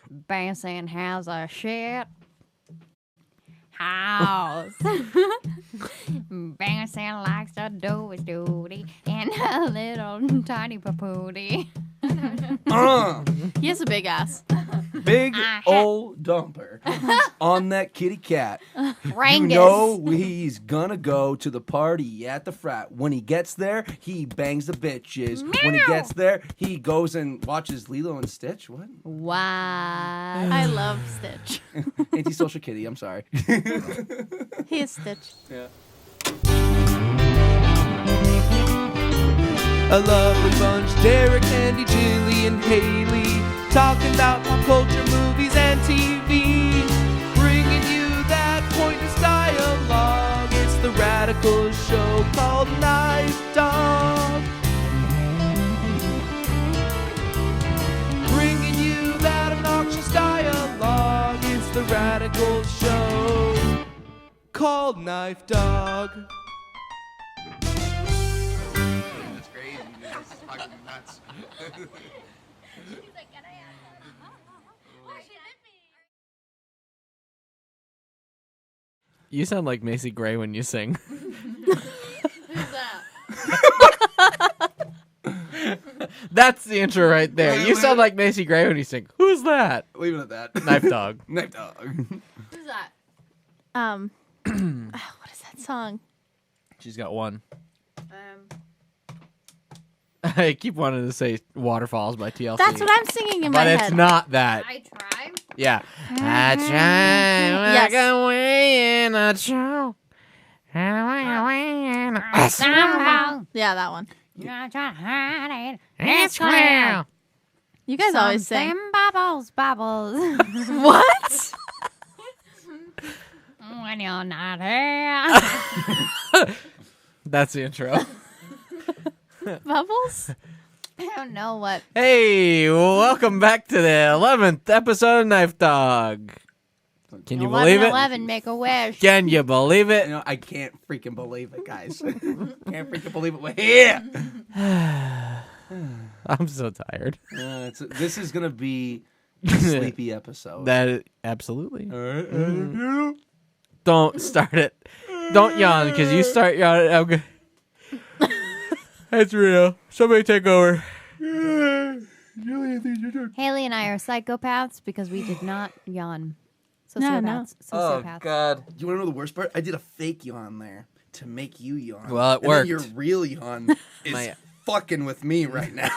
Benson has a shit house. Benson likes to do his duty and a little tiny papooty. He has a big ass. Big old dumper on that kitty cat. Rangus. You know he's gonna go to the party at the frat. When he gets there, he bangs the bitches. When he gets there, he goes and watches Lilo and Stitch. What? Wow. I love Stitch. Antisocial kitty, I'm sorry. He is Stitch. Yeah. A lovely bunch, Derek, Andy, Jillian, Haley, talking about pop culture, movies, and TV. Bringing you that pointless dialogue. It's the radical show called KnifeDog. Bringing you that obnoxious dialogue. It's the radical show called KnifeDog. You sound like Macy Gray when you sing. Who's that? That's the intro right there. You sound like Macy Gray when you sing. Who's that? Leave it at that. KnifeDog. KnifeDog. Who's that? What is that song? She's got one. I keep wanting to say Waterfalls by TLC. That's what I'm singing in my but head. it's not that. I try. Yeah. I try like Yes. a way in a show. Somehow. Yeah, that one. You're trying to hide it. It's clear. You guys always sing. Them bubbles, bubbles. What? When you're not here. That's the intro. Bubbles? I don't know what. Hey, welcome back to the 11th episode of KnifeDog. Can you believe it? 11, make a wish. Can you believe it? You know, I can't freaking believe it, guys. Can't freaking believe it. We're here. I'm so tired. This is gonna be a sleepy episode. That absolutely. Don't start it. Don't yawn, because you start yawning. I'm good. That's real. Somebody take over. Haley and I are psychopaths because we did not yawn. No, Sociopaths. no. Sociopaths. God. You want to know the worst part? I did a fake yawn there to make you yawn. Well, it and worked. Then your real yawn is My- fucking with me right now.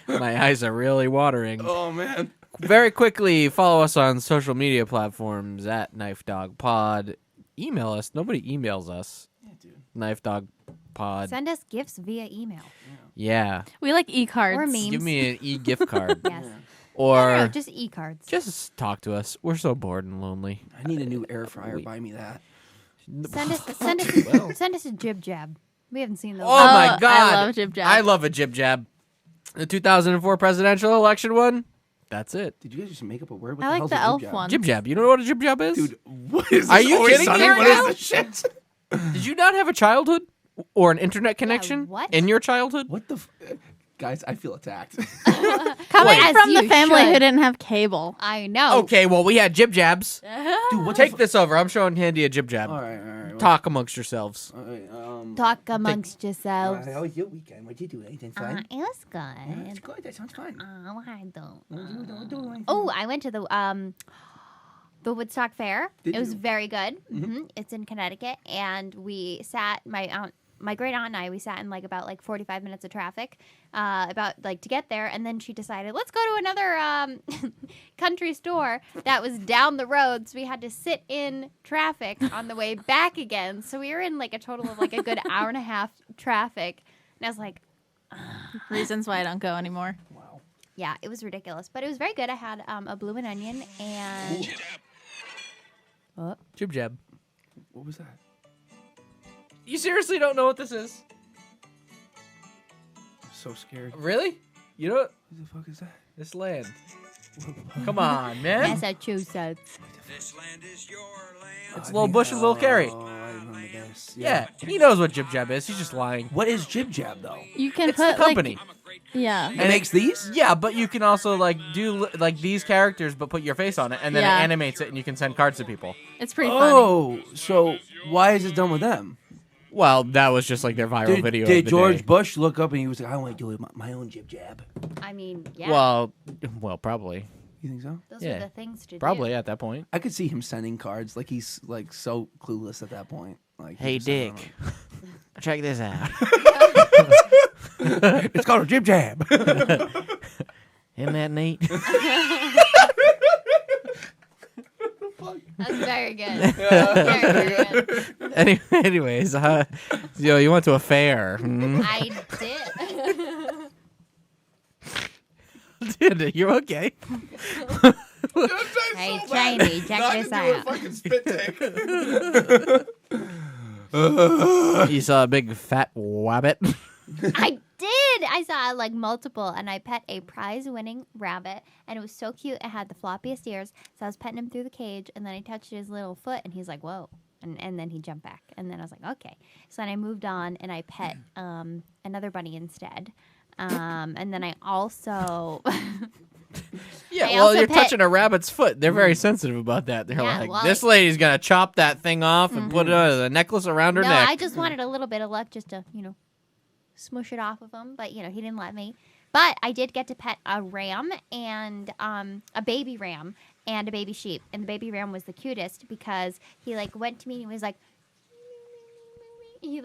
My eyes are really watering. Oh man. Very quickly, follow us on social media platforms at KnifeDogPod. Email us. Nobody emails us. Yeah, dude. KnifeDogPod. Send us gifts via email. Yeah. We like e-cards. Or memes. Give me an e-gift card. Yes. Or No, just e-cards. just talk to us. We're so bored and lonely. I need a new air fryer. Buy me that. Send us a jib jab. We haven't seen those. Oh my God. I love Jib Jab. I love a jib jab. The 2004 presidential election one. That's it. Did you guys just make up a word? What I like hell's the a elf jib jab? one. Jib jab. You know what a jib jab is? Dude, what is this? Are you Always kidding Sunny? me right What is now? this shit? Did you not have a childhood or an internet connection what? in your childhood? What the guys, I feel attacked. Coming As from the you family who should. didn't have cable. I know. Okay, well, we had jib jabs. Dude, what Take this over. I'm showing Handy a jib jab. All right. Talk amongst yourselves. All right, Talk amongst yourselves. how was your weekend? What'd you do? Anything fun? It was That's good. good. That sounds fun. Oh, I don't. Don't. Oh, I went to the Woodstock Fair. Did It was you? very good. It's in Connecticut, and we sat. My great aunt and I, we sat in about 45 minutes of traffic, to get there, and then she decided, let's go to another country store that was down the road, so we had to sit in traffic on the way back again. So we were in a total of a good hour and a half traffic, and I was like, Reasons why I don't go anymore. Wow. yeah, it was ridiculous, but it was very good. I had a bloomin' onion and Jib jab. What was that? You seriously don't know what this is? I'm so scared. Really? You know what? What the fuck is that? This land. Come on, man. Massachusetts. This land is your land. It's Lil Bush and Lil Carey. Oh, I remember this. Yeah, he knows what jib jab is. He's just lying. What is jib jab though? You can It's the put company. Yeah. It makes these? Yeah, but you can also like do like these characters, but put your face on it, and then Yeah. it animates it, and you can send cards to people. It's pretty funny. Oh, so why is it done with them? Well, that was just like their viral video. Did of the George day. Bush look up and he was like, I want to do it my own jib jab? I mean, yeah. Well, probably, You think so? those yeah. are the things to probably do. at that point. I could see him sending cards like he's like so clueless at that point. Like, Hey, he's just sending Dick, check this out. them. It's called a jib jab. Isn't that neat? That's very good. Very good. Anyways, you went to a fair. Hmm? I did. Dude, you're okay. Hey, Chinese, check this out. fucking spit take. You saw a big fat wabbit. I did. I saw like multiple, and I pet a prize-winning rabbit, and it was so cute. It had the floppiest ears, so I was petting him through the cage, and then I touched his little foot, and he's like, "Whoa!" And then he jumped back, and then I was like, "Okay." So then I moved on, and I pet another bunny instead, and then I also. Yeah, I well, also you're pet- touching a rabbit's foot. They're very sensitive about that. They're Yeah, like, well, this lady's gonna chop that thing off and put it on a necklace around her No, neck. I just wanted a little bit of luck just to, smush it off of him. But, he didn't let me. But I did get to pet a ram and a baby ram and a baby sheep. And the baby ram was the cutest because he, went to me and he was like, he,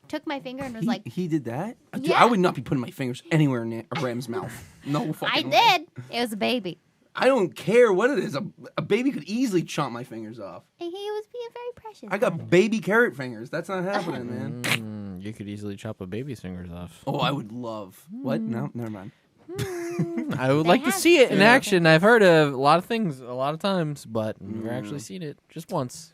took my finger and was like, he did that? Dude, Yeah. I would not be putting my fingers anywhere in a ram's mouth. No fucking I way. did. It was a baby. I don't care what it is. A baby could easily chomp my fingers off. And he was being very precious. I got baby carrot fingers. That's not happening, man. You could easily chop a baby's fingers off. Oh, I would love. What? No, never mind. I would They like to have see it in to. action. I've heard of a lot of things a lot of times, but never actually seen it. Just once.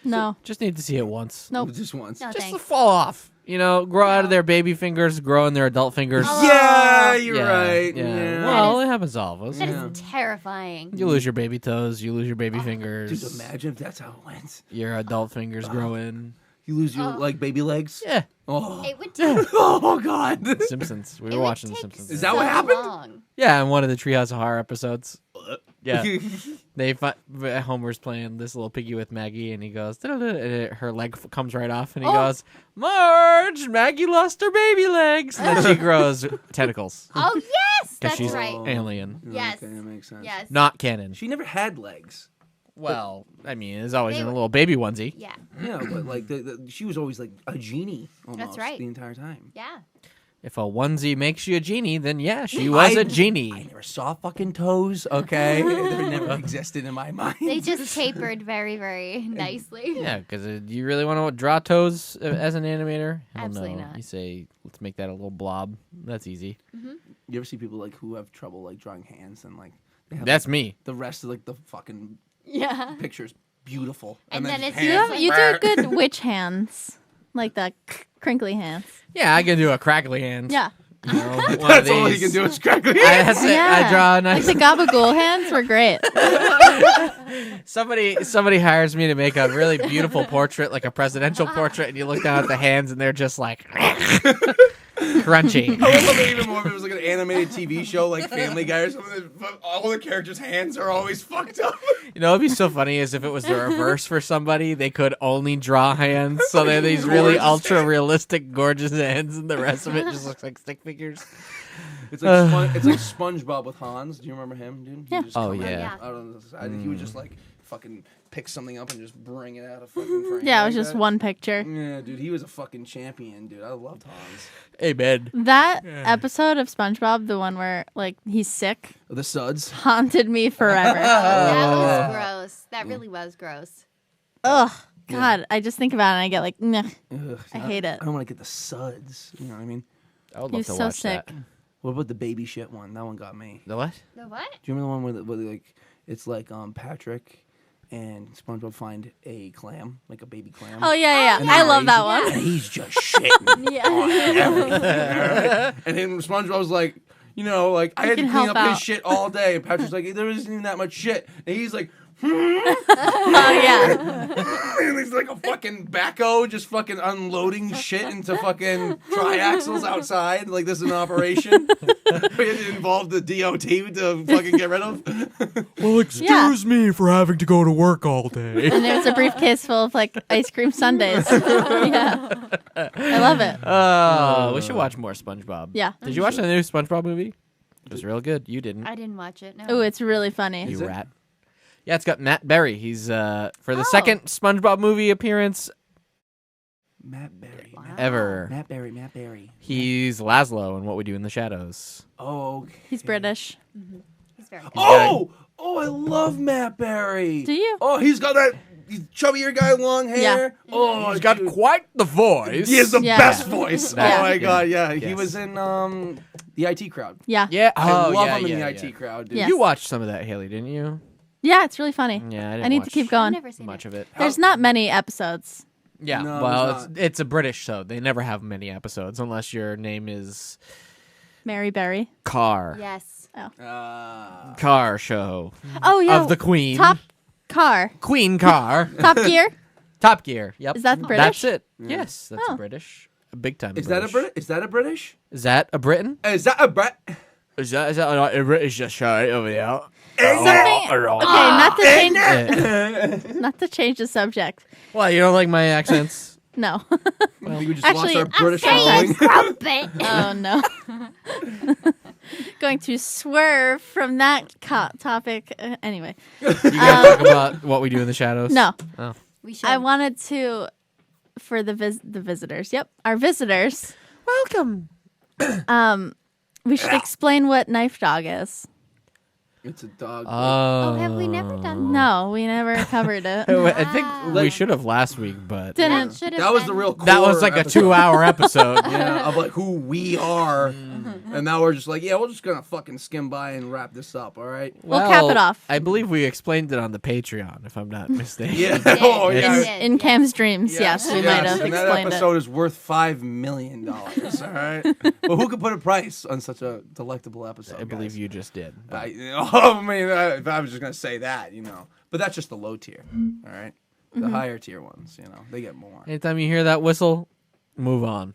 No. Just need to see it once. Nope. Just once. No, Just to thanks. fall off. Grow out of their baby fingers, grow in their adult fingers. Oh. Yeah, you're Yeah, right. Yeah. Yeah. Well, it happens to all of us. That Yeah. is terrifying. You lose your baby toes, you lose your baby fingers. Dude, imagine if that's how it went. Your adult fingers grow in. You lose your baby legs. Yeah. Oh. It would take, Oh God. Simpsons. We it were would watching The take Simpsons. Is that what happened? long. Yeah, in one of the Treehouse of Horror episodes. Yeah. Homer's playing this little piggy with Maggie, and he goes, "Da-da-da," and her leg comes right off, and he goes, "Marge, Maggie lost her baby legs," and then she grows tentacles Oh, yes! because That's she's right. alien, Yes. Okay, that makes sense. Yes. not canon. She never had legs. Well, I mean, it's always They in a were- little baby onesie. Yeah. Yeah, but like she was always like a genie almost right. the entire time. Yeah. If a onesie makes you a genie, then yeah, she was a I genie. never saw fucking toes, okay? They never existed in my mind. They just tapered very, very nicely. Yeah, because you really want to draw toes as an animator? Hell Absolutely no. not. You say, let's make that a little blob. That's easy. You ever see people like who have trouble like drawing hands and like they have That's me. the rest of like the fucking Yeah. pictures beautiful. And then it's hands, just You do good witch hands. Like the crinkly hands. Yeah, I can do a crackly hand. Yeah. You know, one of That's all he these. can do is crack. That's it. I draw a nice. Like the gabagool hands were great. Somebody hires me to make a really beautiful portrait, like a presidential portrait, and you look down at the hands, and they're just like crunchy. I would love it even more if it was like an animated TV show like Family Guy or something. But all the characters' hands are always fucked up. You know, it'd be so funny is if it was the reverse for somebody, they could only draw hands, so they're these really Gorgeous ultra realistic, gorgeous hands, and the rest of it just looks like stick figures. It's like it's like SpongeBob with Hans. Do you remember him, dude? Yeah. Just Oh, come out- yeah. out on the side. He would just like fucking pick something up and just bring it out of fucking frame. Yeah, it like was just that. one picture. Yeah, dude, he was a fucking champion, dude. I loved Hans. Hey, man. That episode of SpongeBob, the one where like he's sick, The Suds. haunted me forever. That was gross. That really was gross. Ugh. God, I just think about it and I get like, nah. Ugh, I hate it. I don't want to get the Suds. You know what I mean? I would He love was to so watch sick. that. What about the baby shit one? That one got me. The what? The what? Do you remember the one where like it's like Patrick and SpongeBob find a clam, like a baby clam. Oh yeah, And yeah. I then love he's- that one. And he's just shitting. Yeah. And then SpongeBob was like, you know, like I had to can clean help up his out. shit all day. And Patrick's like, there isn't even that much shit. And he's like Oh yeah. And he's like a fucking backhoe just fucking unloading shit into fucking triaxles outside. Like this is an operation. It involved the DOT to fucking get rid of. Well, excuse me for having to go to work all day. And there's a briefcase full of like ice cream sundaes. Yeah. I love it. Oh, we should watch more SpongeBob. Yeah. Did you watch the new SpongeBob movie? It was real good. You didn't. I didn't watch it. No. Oh, it's really funny. You rat. Yeah, it's got Matt Berry. He's for the second SpongeBob movie appearance Matt Berry. ever. Matt Berry. He's Laszlo in What We Do in the Shadows. Oh, okay. He's British. He's very good. Oh, I love Matt Berry. Do you? Oh, he's got that chubbier guy, long hair. Yeah. Oh, He's got dude. quite the voice. He has the Yeah. best voice. Yeah. Oh my god, yeah. He Yes. was in the IT crowd. Yeah. Yeah, I love yeah, him in yeah, the yeah. IT crowd, dude. Yeah. You watched some of that, Haley, didn't you? Yeah, it's really funny. Yeah, I didn't I need watch to keep I've going. never seen much it. of it. There's not many episodes. Yeah, No, well, there's it's a British show. They never have many episodes unless your name is Mary Berry. Carr. Yes. Carr show Oh yeah. of the Queen. Top car. Queen Carr. Top Gear. Top Gear. Yep. Is that British? That's it. Yes, that's Oh. British. A big time. Is that a Brit? Is that a British? Is that a Britain? Is that a Brit? Is that a British show over there? Something. Okay, not to change the subject. Well, you don't like my accents? No. We just Actually, lost our British saying following. Crumpet. Oh no. Going to swerve from that topic. Anyway, You gotta talk about What We Do in the Shadows? no. Oh. We should. I wanted to, for the visitors. Yep, our visitors. Welcome. We should explain what KnifeDog is. It's a dog. Oh, have we never done that? No, we never covered it. I think we should have last week, but Didn't. Should have that was the been- real core that was like a episode. 2-hour episode. Yeah, of like who we are. And now we're just like, yeah, we're just gonna fucking skim by and wrap this up, all right? We'll cap it off. I believe we explained it on the Patreon, if I'm not mistaken. Yeah. Did. Oh, We yeah. did, In yes. Cam's dreams, yes, we might have and that explained episode it. is worth $5 million. All right, but who could put a price on such a delectable episode? I believe guys? you just did. but- I mean, if I was just gonna say that, but that's just the low tier. All right, the higher tier ones, they get more. Anytime you hear that whistle, move on.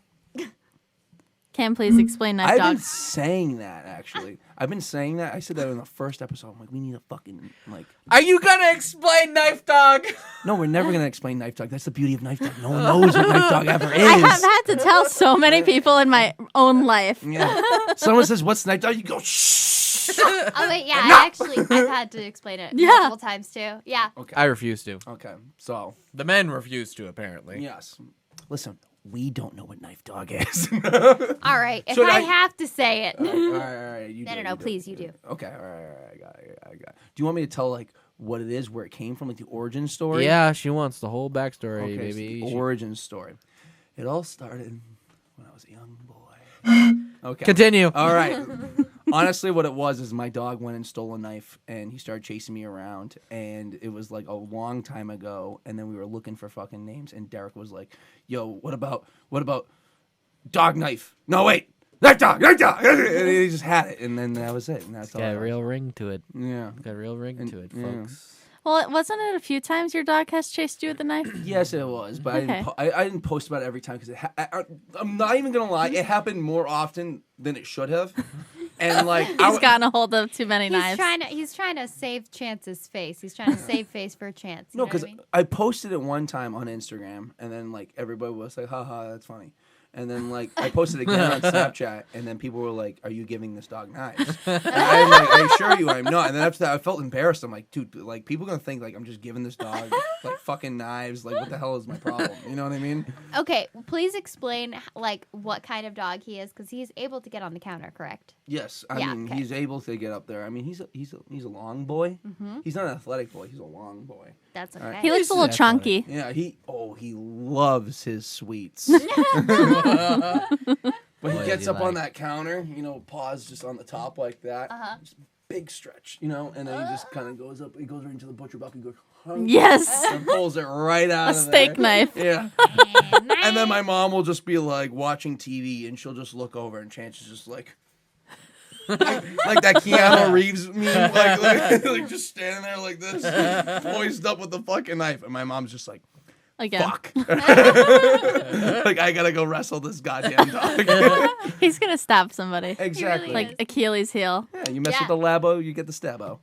Cam, please explain I've been KnifeDog. saying that actually. I've been saying that. I said that in the first episode. I'm like, we need a fucking like. Are you gonna explain KnifeDog? No, we're never gonna explain KnifeDog. That's the beauty of KnifeDog. No one knows what KnifeDog ever is. I have had to tell so many people in my own life. Yeah. Someone says, "What's KnifeDog?" You go, "Shh." Oh wait, yeah. I've had to explain it Yeah. multiple times too. Yeah. I refuse to. Okay, so The men refuse to, apparently. yes, listen. We don't know what KnifeDog is. All right. If Should I I- have to say it. all right. You No, do, no, you do. please, you do. Okay, all right. I got it. Do you want me to tell like what it is, where it came from, like the origin story? Yeah, she wants the whole backstory, Okay, so baby. the origin story. It all started when I was a young boy. Okay. Continue. All right. Honestly, what it was is my dog went and stole a knife, and he started chasing me around, and it was like a long time ago, and then we were looking for fucking names, and Derek was like, "Yo, what about dog knife? No, wait, knife dog." And he just had it, and then that was it, and that's all. Got it a was. real ring to it. Yeah. Got a real ring to it, yeah. folks. Well, wasn't it a few times your dog has chased you with a knife? Yes, it was, but Okay. I didn't post about it every time because I'm not even gonna lie, it happened more often than it should have, and like He's gotten a hold of too many knives. He's trying to save Chance's face. He's trying to save face for Chance. You No, know what because I mean? I posted it one time on Instagram, and then like everybody was like, "Haha, that's funny." And then like I posted it again on Snapchat, and then people were like, "Are you giving this dog knives?" And I'm like, "I assure you, I'm not." And then after that, I felt embarrassed. I'm like, "Dude, like people gonna think like I'm just giving this dog like fucking knives. Like what the hell is my problem? You know what I mean?" Okay, please explain like what kind of dog he is because he's able to get on the counter, correct? Yes, I Yeah, mean okay. he's able to get up there. I mean he's a long boy. He's not an athletic boy. He's a long boy. That's okay. right. He looks a little That's chunky. Yeah, he loves his sweets. When he What gets does he up on like? that counter, paws just on the top like that. Just big stretch, and then he just kind of goes up. He goes right into the butcher block and goes, "Hung," Yes. and pulls it right out A of steak there. knife. Yeah. And then my mom will just be like watching TV, and she'll just look over, and Chance is just like, like that Keanu Reeves meme, like just standing there like this, poised up with the fucking knife, and my mom's just like, Again. fuck. Like, I gotta go wrestle this goddamn dog. He's gonna stab somebody. Exactly. Like Achilles' heel. Yeah, you mess with the labo, you get the stabbo.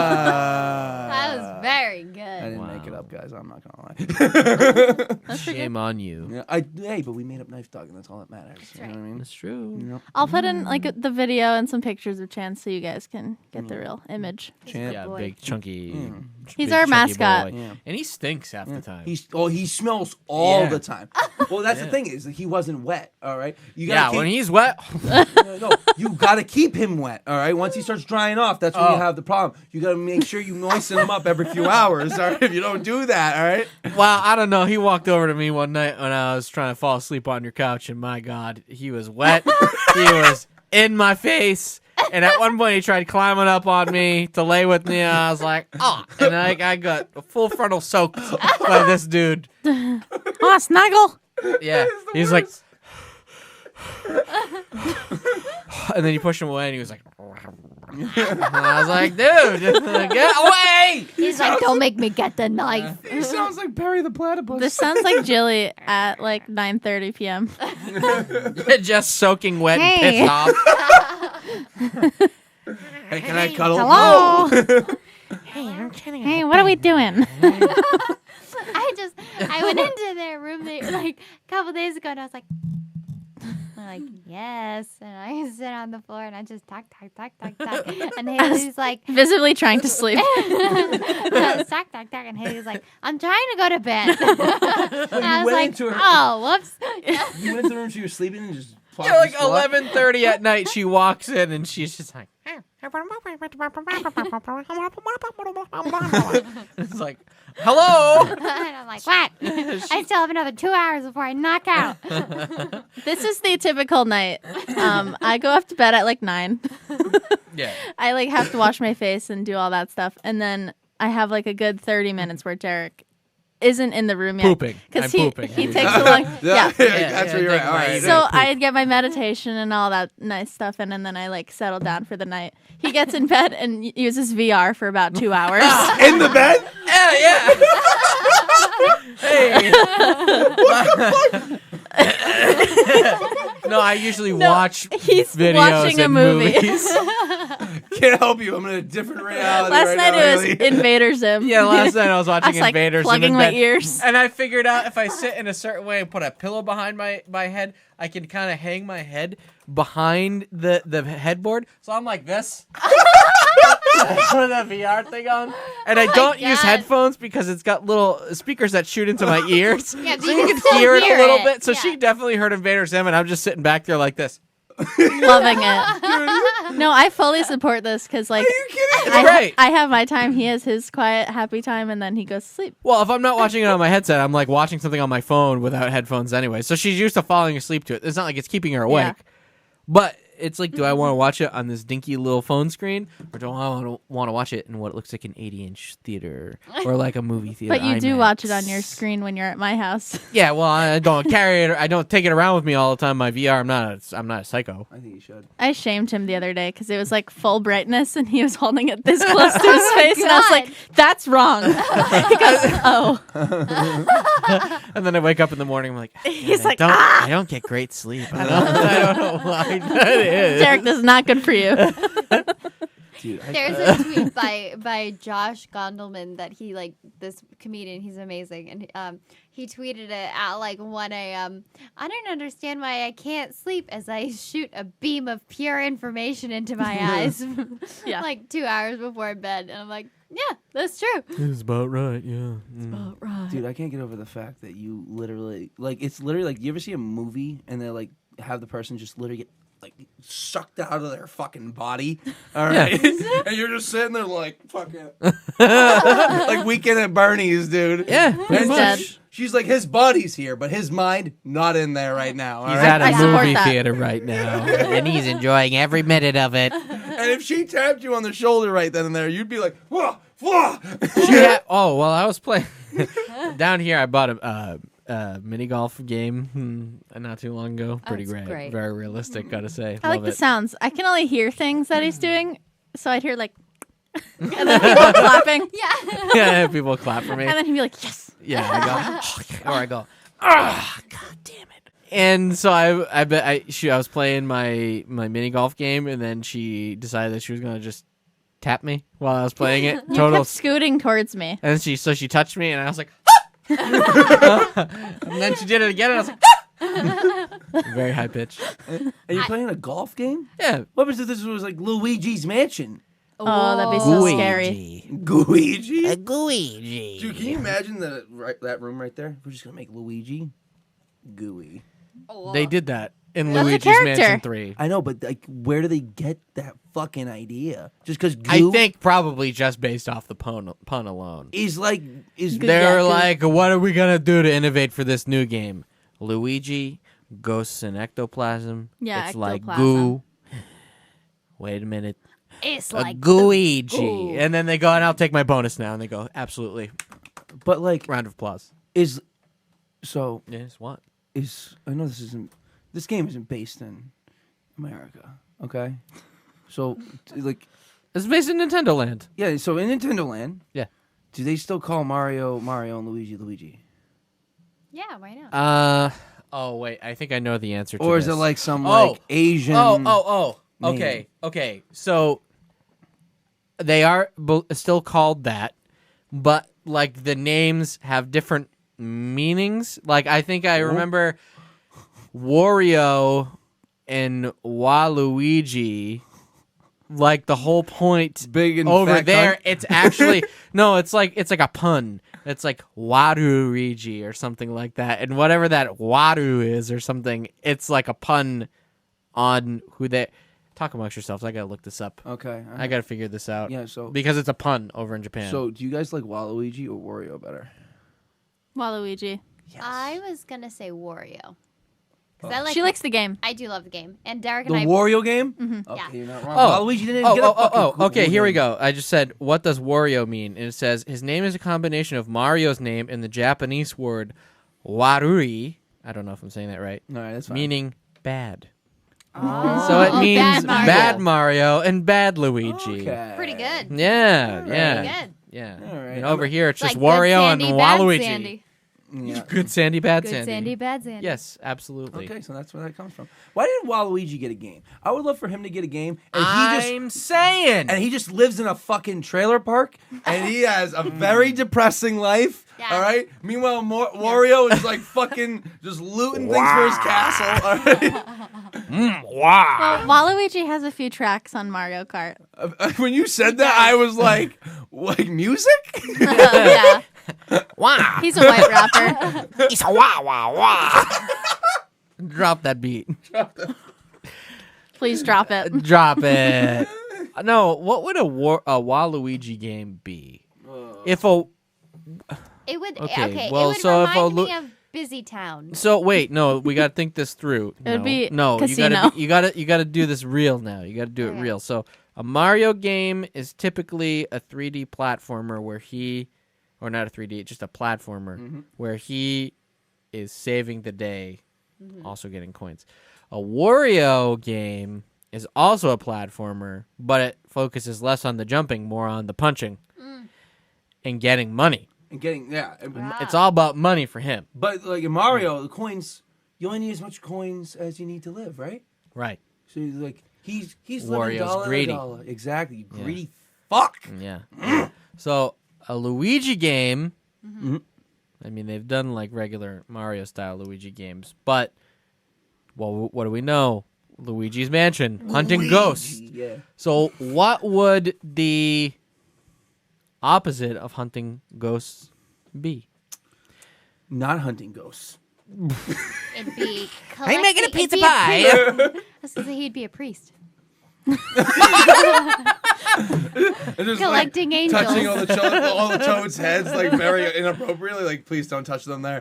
That was very good. I didn't make it up, guys. I'm not gonna lie. Shame on you. Yeah, hey, but we made up KnifeDog, and that's all that matters. That's You know what I mean? That's true. You know? I'll put in like the video and some pictures of Chance so you guys can get the real image. Champ. Yeah, boy. big chunky. He's big our chunky mascot. boy. Yeah. And he stinks half the time. He smells all Yeah. the time. Well, that's the thing is that he wasn't wet. All right, you Yeah, gotta when keep, he's wet. no, you gotta keep him wet. All right, once he starts drying off, that's when you have the problem. You gotta make sure you moisten him up every few hours. All right, if you don't do that, all right. Well, I don't know. He walked over to me one night when I was trying to fall asleep on your couch, and my God, he was wet. He was in my face. And at one point, he tried climbing up on me to lay with me. And I was like, oh. And I got a full frontal soaked by this dude. Oh, snuggle. Yeah. He's like, and then you push him away, and he was like, and I was like, dude, get away. He's like, don't make me get the knife. He sounds like Barry the Platypus. This sounds like Jilly at like 9:30 p.m. Just soaking wet and Hey. pissed off. Hey, can I cuddle? Hello. No. Hey, what are we doing? I went into their room like a couple days ago, and I was like, yes. And I sit on the floor, and I just talk. And Haley's like, Visibly trying to sleep. talk. And Haley's like, I'm trying to go to bed. And I was went like, into her- oh, whoops. You went into the room, she was sleeping, and just. Yeah, like 11:30 at night, she walks in and she's just like, it's like, hello. And I'm like, what? I still have another 2 hours before I knock out. This is the typical night. I go up to bed at like 9. Yeah. I like have to wash my face and do all that stuff, and then I have like a good 30 minutes where Derek isn't in the room yet. Pooping. Because I'm he pooping. takes a long. Yeah. That's where you're at. All right. So I get my meditation and all that nice stuff in, and then I like settle down for the night. He gets in bed and uses VR for about 2 hours. In the bed? Yeah. Hey. No, I usually watch He's videos watching a and movie. movies. Can't help you. I'm in a different reality Last right night now, it was Haley. Invader Zim. Yeah, last night I was watching I was like Invaders plugging in my bed. ears. And I figured out if I sit in a certain way and put a pillow behind my head, I can kind of hang my head behind the headboard. So I'm like this. Put the VR thing on. And I don't use God. headphones because it's got little speakers that shoot into my ears. Yeah, but so you you can can still hear it a hear little it. bit. So Yeah. she definitely heard Invader Zim, and I'm just sitting back there like this. Loving it. No, I fully support this because like It's great. I have my time. He has his quiet, happy time, and then he goes to sleep. Well, if I'm not watching it on my headset, I'm like watching something on my phone without headphones anyway. So she's used to falling asleep to it. It's not like it's keeping her awake. Yeah. But it's like, do I want to watch it on this dinky little phone screen, or do I want to watch it in what looks like an 80-inch theater or like a movie theater? But you do IMAX? watch it on your screen when you're at my house. Yeah, well, I don't carry it. I don't take it around with me all the time. My VR, I'm not a psycho. I think you should. I shamed him the other day because it was like full brightness and he was holding it this close to his face, and I was like, "That's wrong." He goes, "Oh." And then I wake up in the morning. I'm like, He's "Man, like, I don't get great sleep. I don't know why that is." Derek, this is not good for you. Dude, There's a tweet by Josh Gondelman that he like this comedian. He's amazing, and he tweeted it at like 1 a.m. I don't understand why I can't sleep as I shoot a beam of pure information into my eyes. Yeah. Like 2 hours before bed, and I'm like, yeah, that's true. It's about right. Yeah. Oh, right. Dude, I can't get over the fact that you literally it's literally like, you ever see a movie and they like have the person just literally get like sucked out of their fucking body, all right, and you're just sitting there like fucking like Weekend at Bernie's, dude. Yeah, And pretty dead. much. She's like, his body's here, but his mind not in there right now. All He's right? at I a support movie that. theater right now, and he's enjoying every minute of it. And if she tapped you on the shoulder right then and there, you'd be like, whoa, whoa. I was playing down here. I bought a mini golf game not too long ago. Pretty That's great. great. Very realistic, gotta say. I like Love the it. sounds. I can only hear things that he's doing, so I'd hear like, and then people clapping, Yeah. Yeah, people clap for me. and then he'd be like, yes. Yeah, I go, or I go, god damn it. And so I was playing my mini golf game, and then she decided that she was gonna just tap me while I was playing it. You kept scooting towards me. And she touched me, and I was like, and then she did it again, and I was like, very high pitch. Are you playing a golf game? Yeah. What was if this was like Luigi's Mansion? Oh, that'd be so scary. Luigi? Luigi. Dude, can you imagine that room right there? We're just gonna make Luigi gooey. They did that in That's a Luigi's character. Mansion 3. I know, but like, where do they get that fucking idea? Just because goo I think probably just based off the pun alone. is like is They're Yeah, like, what are we gonna do to innovate for this new game? Luigi, ghosts and ectoplasm. Yeah, it's like ectoplasm. goo. Wait a minute. It's A like gooigi. And then they go, and I'll take my bonus now. And they go, absolutely. but like Round of applause. is so Yes, what? is I know this game isn't based in America, okay? So like It's based in Nintendo Land. yeah, so in Nintendo Land, Yeah. do they still call Mario and Luigi? Yeah, why not? Oh, wait. I think I know the answer to Or is this. it like some Oh. like Asian Okay, okay. So they are still called that, but like the names have different meanings. Like I think I remember Wario and Waluigi. Like the whole point big and over fat there, cunt? it's actually no. It's like a pun. It's like Waluigi or something like that, and whatever that Waru is or something, it's like a pun on who they. Talk amongst yourselves. I gotta look this up. Okay. I gotta figure this out. Yeah, so Because it's a pun over in Japan. so do you guys like Waluigi or Wario better? Waluigi. I was gonna say Wario. 'Cause I like. She likes the game. I do love the game, and Derek The and I. Wario game? Okay, Yeah. you're not wrong. Oh. Waluigi didn't even get a fucking Okay, cool here we name. go. I just said, what does Wario mean? And it says, his name is a combination of Mario's name and the Japanese word warui. I don't know if I'm saying that right. All right, that's fine. Meaning bad. Oh, So it means bad Mario. bad Mario and bad Luigi. Okay. Pretty good. Yeah, All yeah, Pretty good. yeah. All right. And over here, it's just Like Wario good and Sandy, bad Waluigi. Sandy. Yeah. Good Sandy, bad Good Sandy. Sandy, bad Sandy. Yes, absolutely. Okay, so that's where that comes from. Why didn't Waluigi get a game? I would love for him to get a game, and I'm saying. he just lives in a fucking trailer park, and he has a very depressing life. Yeah. All right. Meanwhile, Wario is like fucking just looting things for his castle. All right. Wow. Well, Waluigi has a few tracks on Mario Kart. When you said that, I was like music? Yeah. Wow. He's a white rapper. He's a wah wah wah. Drop that beat. Please drop it. Drop it. No, what would a Waluigi game be? If a It would. Okay, Okay. well, it would so if remind a me of Busy Town. so wait, no, we got to think this through. It would be no, Casino. you gotta do this real now. You gotta do it Okay. real. So a Mario game is typically a 3D platformer where or not a 3D, just a platformer where he is saving the day, also getting coins. A Wario game is also a platformer, but it focuses less on the jumping, more on the punching and getting money. And getting Wow. It's all about money for him. But like in Mario, the coins, you only need as much coins as you need to live, right? Right. So like he's living Wario's dollar to greedy. dollar. Exactly, you Yeah. greedy fuck. Yeah. So a Luigi game, Mhm. I mean, they've done like regular Mario style Luigi games, but well, what do we know? Luigi's Mansion, hunting Luigi, ghosts. Yeah. So what would the opposite of hunting ghosts be? Not hunting ghosts. It'd be. I'm making a it'd pizza be pie. priest. I was gonna say he'd be a priest. And just, Collecting angels. touching all the toads' heads like very inappropriately. Like, please don't touch them there.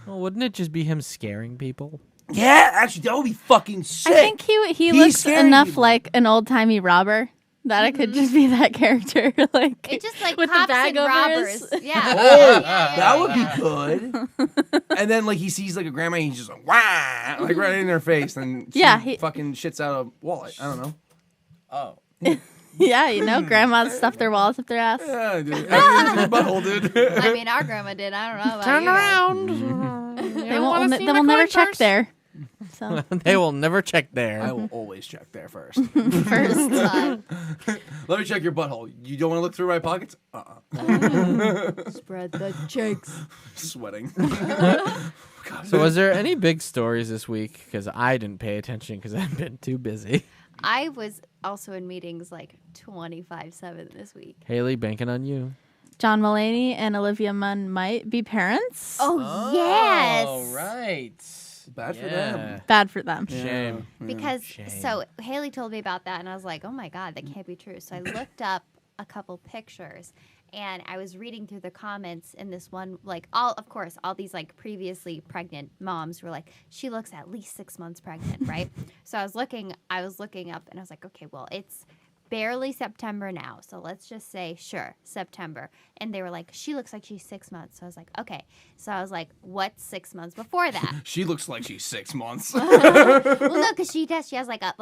Well, wouldn't it just be him scaring people? Yeah, actually, that would be fucking sick. I think he He's looks scaring enough people. like an old timey robber That it could just be that character, like It just like with the cops bag and over robbers. his- Yeah. Oh, Yeah. that would be good. And then like he sees like a grandma, and he's just like wah, like right in her face, and she Yeah, he- fucking shits out a wallet. I don't know. Oh. Yeah, you know, grandmas stuff their wallets up their ass. Yeah, dude. Butthole, dude. I mean, our grandma did. I don't know about Turn you guys. around. They won't never check there. So They will never check there. I will always check there first. first, God. Let me check your butthole. You don't want to look through my pockets? Uh-uh. Spread the cheeks. Sweating. So was there any big stories this week? Because I didn't pay attention because I've been too busy. I was also in meetings like 24/7 this week. Haley, banking on you. John Mulaney and Olivia Munn might be parents. Oh, yes. Oh, right. Bad for them. Bad for them. Shame. Because Shame. so Haley told me about that, and I was like, "Oh my God, that can't be true." So I looked up a couple pictures, and I was reading through the comments in this one, like all these like previously pregnant moms were like, "She looks at least 6 months pregnant," right? So I was looking up, and I was like, "Okay, well, it's barely September now, so let's just say sure September." And they were like, "She looks like she's 6 months." So I was like, "Okay." So I was like, "What's 6 months before that?" She looks like she's 6 months. Well, no, because she does. She has like a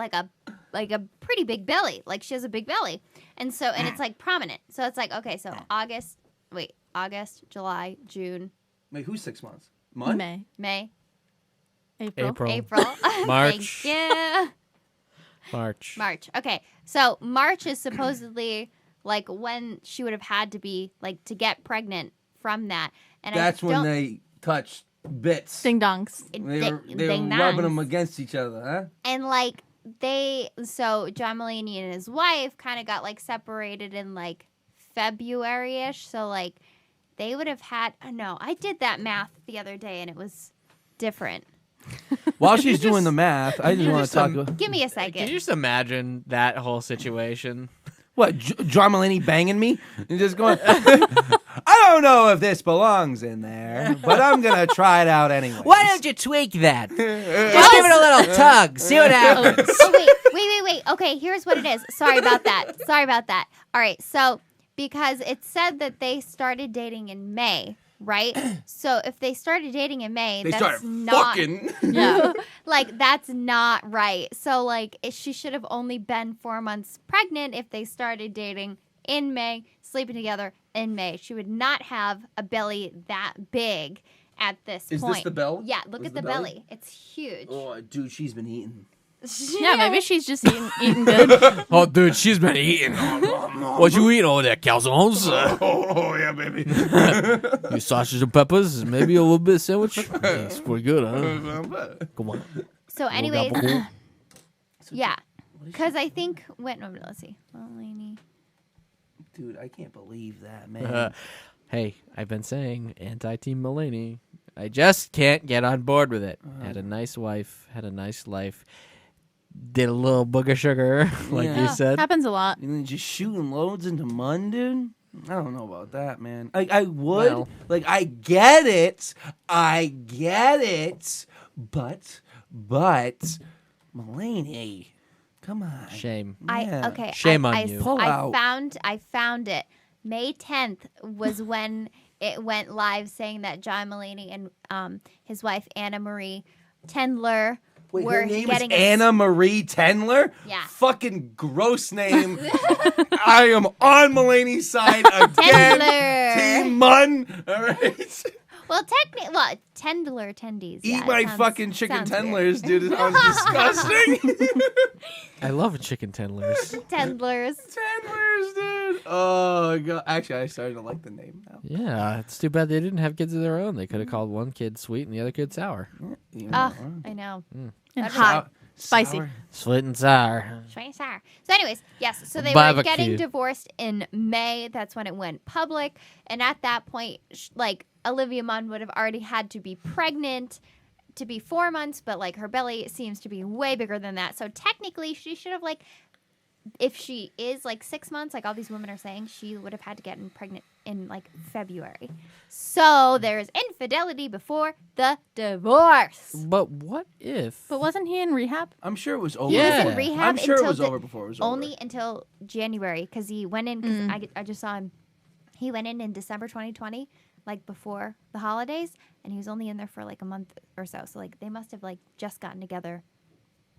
pretty big belly. Like she has a big belly, and it's like prominent. So it's like okay. So August, July, June, Wait, who's 6 months? Munn? May, April. April, March. Thank you. March. Okay, so March is supposedly like when she would have had to be like to get pregnant from that, and That's I when don't, they touch bits. Ding dongs. They were ding rubbing dongs. them against each other, huh? And like so John Mulaney and his wife kind of got like separated in like February-ish. So like they would have had, no, I did that math the other day and it was different. While she's doing the math, I just want to talk about... Give me a Can second. you just imagine that whole situation? What, John Mulaney banging me? And just going, I don't know if this belongs in there, but I'm going to try it out anyway. you tweak that? Just give it a little tug. See what happens. Oh, wait. Okay, here's what it is. Sorry about that. All right, so because it said that they started dating in May, right? So if they started dating in May, They that's started not fucking. Yeah. like that's not right. So like she should have only been 4 months pregnant if they started dating in May, sleeping together in May. She would not have a belly that big at this Is point. this the belly? Yeah, look Is at the the belly? belly. It's huge. Oh, dude, she's been eating. Yeah, maybe she's just eating good. Oh, dude, she's been eating. What you eating over there, calzones? Oh, yeah, baby. You sausage and peppers, maybe a little bit of sandwich. That's pretty good, huh? Come on. So anyways, Little yeah. Because I think, let's see. Mulaney. Dude, I can't believe that, man. Hey, I've been saying anti-Team Mulaney. I just can't get on board with it. Had a nice wife, had a nice life. Did a little booger sugar, like Yeah. you said. Happens a lot. And then just shooting loads into Munn, dude. I don't know about that, man. I would. Well. Like, I get it. But, Mulaney, come on. Shame. Yeah. Shame on you. Pull out. I found it. May 10th was when it went live, saying that John Mulaney and his wife Anna Marie Tendler Wait, were her name getting is Anna Marie Tendler? Yeah. Fucking gross name. I am on Mulaney's side again. Tendler. Team Munn. All right. Well, Tendler tendies. Eat yeah, it my sounds- fucking chicken sounds weird. tendlers, dude. It sounds disgusting. I love chicken tendlers. Tendlers. Tendlers, dude. Oh, God. Actually, I started to like the name now. Yeah, it's too bad they didn't have kids of their own. They could have called one kid sweet and the other kid sour. You Oh, know, I know. And That'd be hot. Spicy. sour. Sweet and sour. Sweet and sour. So, anyways, yes. So they were Barbecue. getting divorced in May. That's when it went public. And at that point, like Olivia Munn would have already had to be pregnant to be 4 months, but like her belly seems to be way bigger than that. So technically, she should have like if she is like 6 months, like all these women are saying, she would have had to get pregnant in like February. So there's infidelity before the divorce. But what if? But wasn't he in rehab? I'm sure it was over. He was Yeah. in rehab I'm sure it until was over before it was only over. until January because he went in. Cause I just saw him. He went in December 2020, like before the holidays, and he was only in there for like a month or so. So like they must have like just gotten together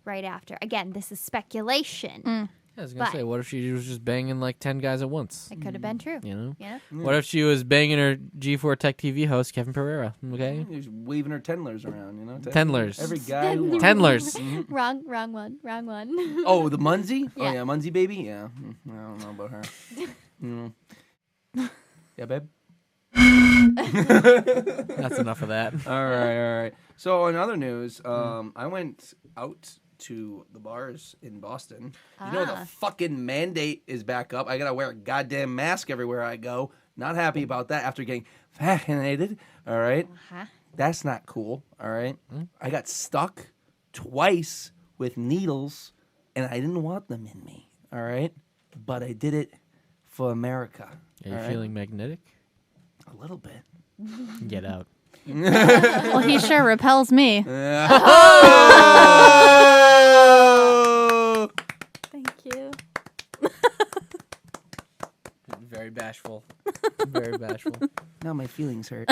right after. Again, this is speculation. I was gonna But- say, what if she was just banging like 10 guys at once? It could have been true. You know? Yeah. What if she was banging her G4 Tech TV host, Kevin Pereira? Okay? He's waving her tenlers around, you know. Tenlers. Every guy who wants. Tenlers. Wrong one. Oh, the Munsey? Yeah. Oh yeah, Munsey baby. Yeah, I don't know about her. Yeah, babe. That's enough of that. All right. So in other news, I went out to the bars in Boston. You know the fucking mandate is back up. I gotta wear a goddamn mask everywhere I go. Not happy about that after getting vaccinated. All right, that's not cool. All right, I got stuck twice with needles, and I didn't want them in me. All right, but I did it for America. Are you all right? feeling magnetic? A little bit. Get out. Well, he sure repels me. Oh! Thank you. Very bashful. Very bashful. Now my feelings hurt.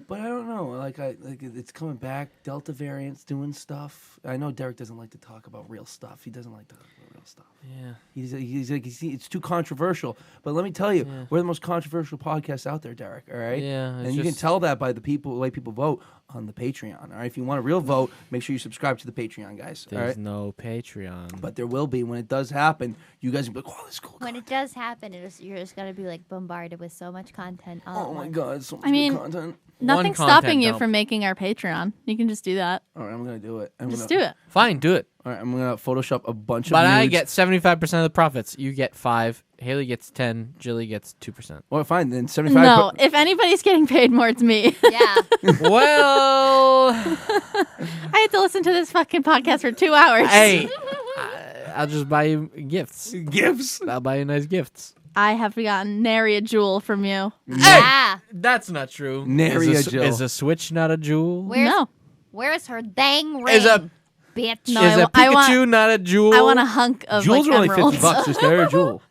But I don't know. Like it's coming back. Delta variant's doing stuff. I know Derek doesn't like to talk about real stuff. He doesn't like to talk about real stuff. Yeah. He's like it's too controversial. But let me tell you, we're the most controversial podcast out there, Derek. All right. Yeah, And it's you can just- tell that by the way people vote on the Patreon. All right. If you want a real vote, make sure you subscribe to the Patreon, guys. All There's right. no Patreon. But there will be when it does happen. You guys will be like, "Oh, this is cool." When it does happen, you're just gonna be like bombarded with so much content. All Oh at my once. God, so much I mean, good content. Nothing's content stopping you dump. from making our Patreon. You can just do that. All right, I'm gonna do it. Just do it. Fine, do it. All right, I'm gonna Photoshop a bunch But of. I nudes. get 75% of the profits. You get 5. Haley gets 10. Jilly gets 2%. Well, fine then. 75. No, if anybody's getting paid more, it's me. Yeah. Well, I had to listen to this fucking podcast for 2 hours. hey, I'll just buy you gifts. gifts. I'll buy you nice gifts. I have gotten nary a jewel from you. Yeah. That's not true. Nary is a jewel. Is a Switch not a jewel? No. Where's her dang ring? Is a bitch? No, is a I want- Pikachu not a jewel? I want a hunk of Jewels like are only emeralds. $50. Just get her a jewel.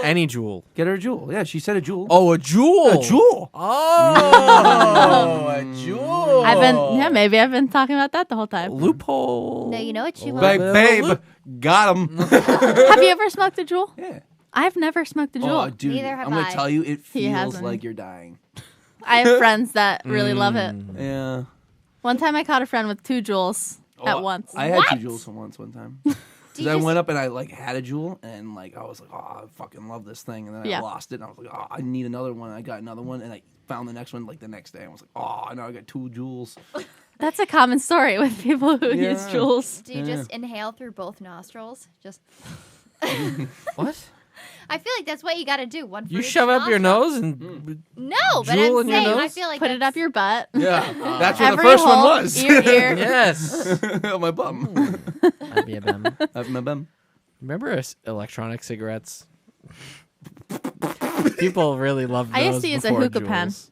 Any jewel. Get her a jewel. Yeah, she said a jewel. Oh, a jewel. A jewel. Oh, a jewel. Maybe I've been talking about that the whole time. Loophole. No, you know what she wants? Babe, got him. Have you ever smoked a jewel? Yeah. I've never smoked a jewel. Oh, dude, Neither have I'm gonna I. tell you, it He feels hasn't. like you're dying. I have friends that really love it. Yeah. One time I caught a friend with 2 jewels at once. I had What? 2 jewels for once one time. Do Because you I just- went up and I like had a jewel and like I was like, oh, I fucking love this thing, and then Yeah. I lost it and I was like, oh, I need another one. I got another one and I found the next one like the next day. I was like, oh, now I got 2 jewels. That's a common story with people who Yeah. use jewels. Do you just inhale through both nostrils? Just. What? I feel like that's what you got to do. One. For You each shove up your nostril. nose and No, but Jewel I'm in your saying I nose? feel like Put it up your butt. Yeah, that's what the Every first one hole, was. ear. yes. My bum. My bum. Remember electronic cigarettes? People really loved those I used to use a before hookah pen. Juuls.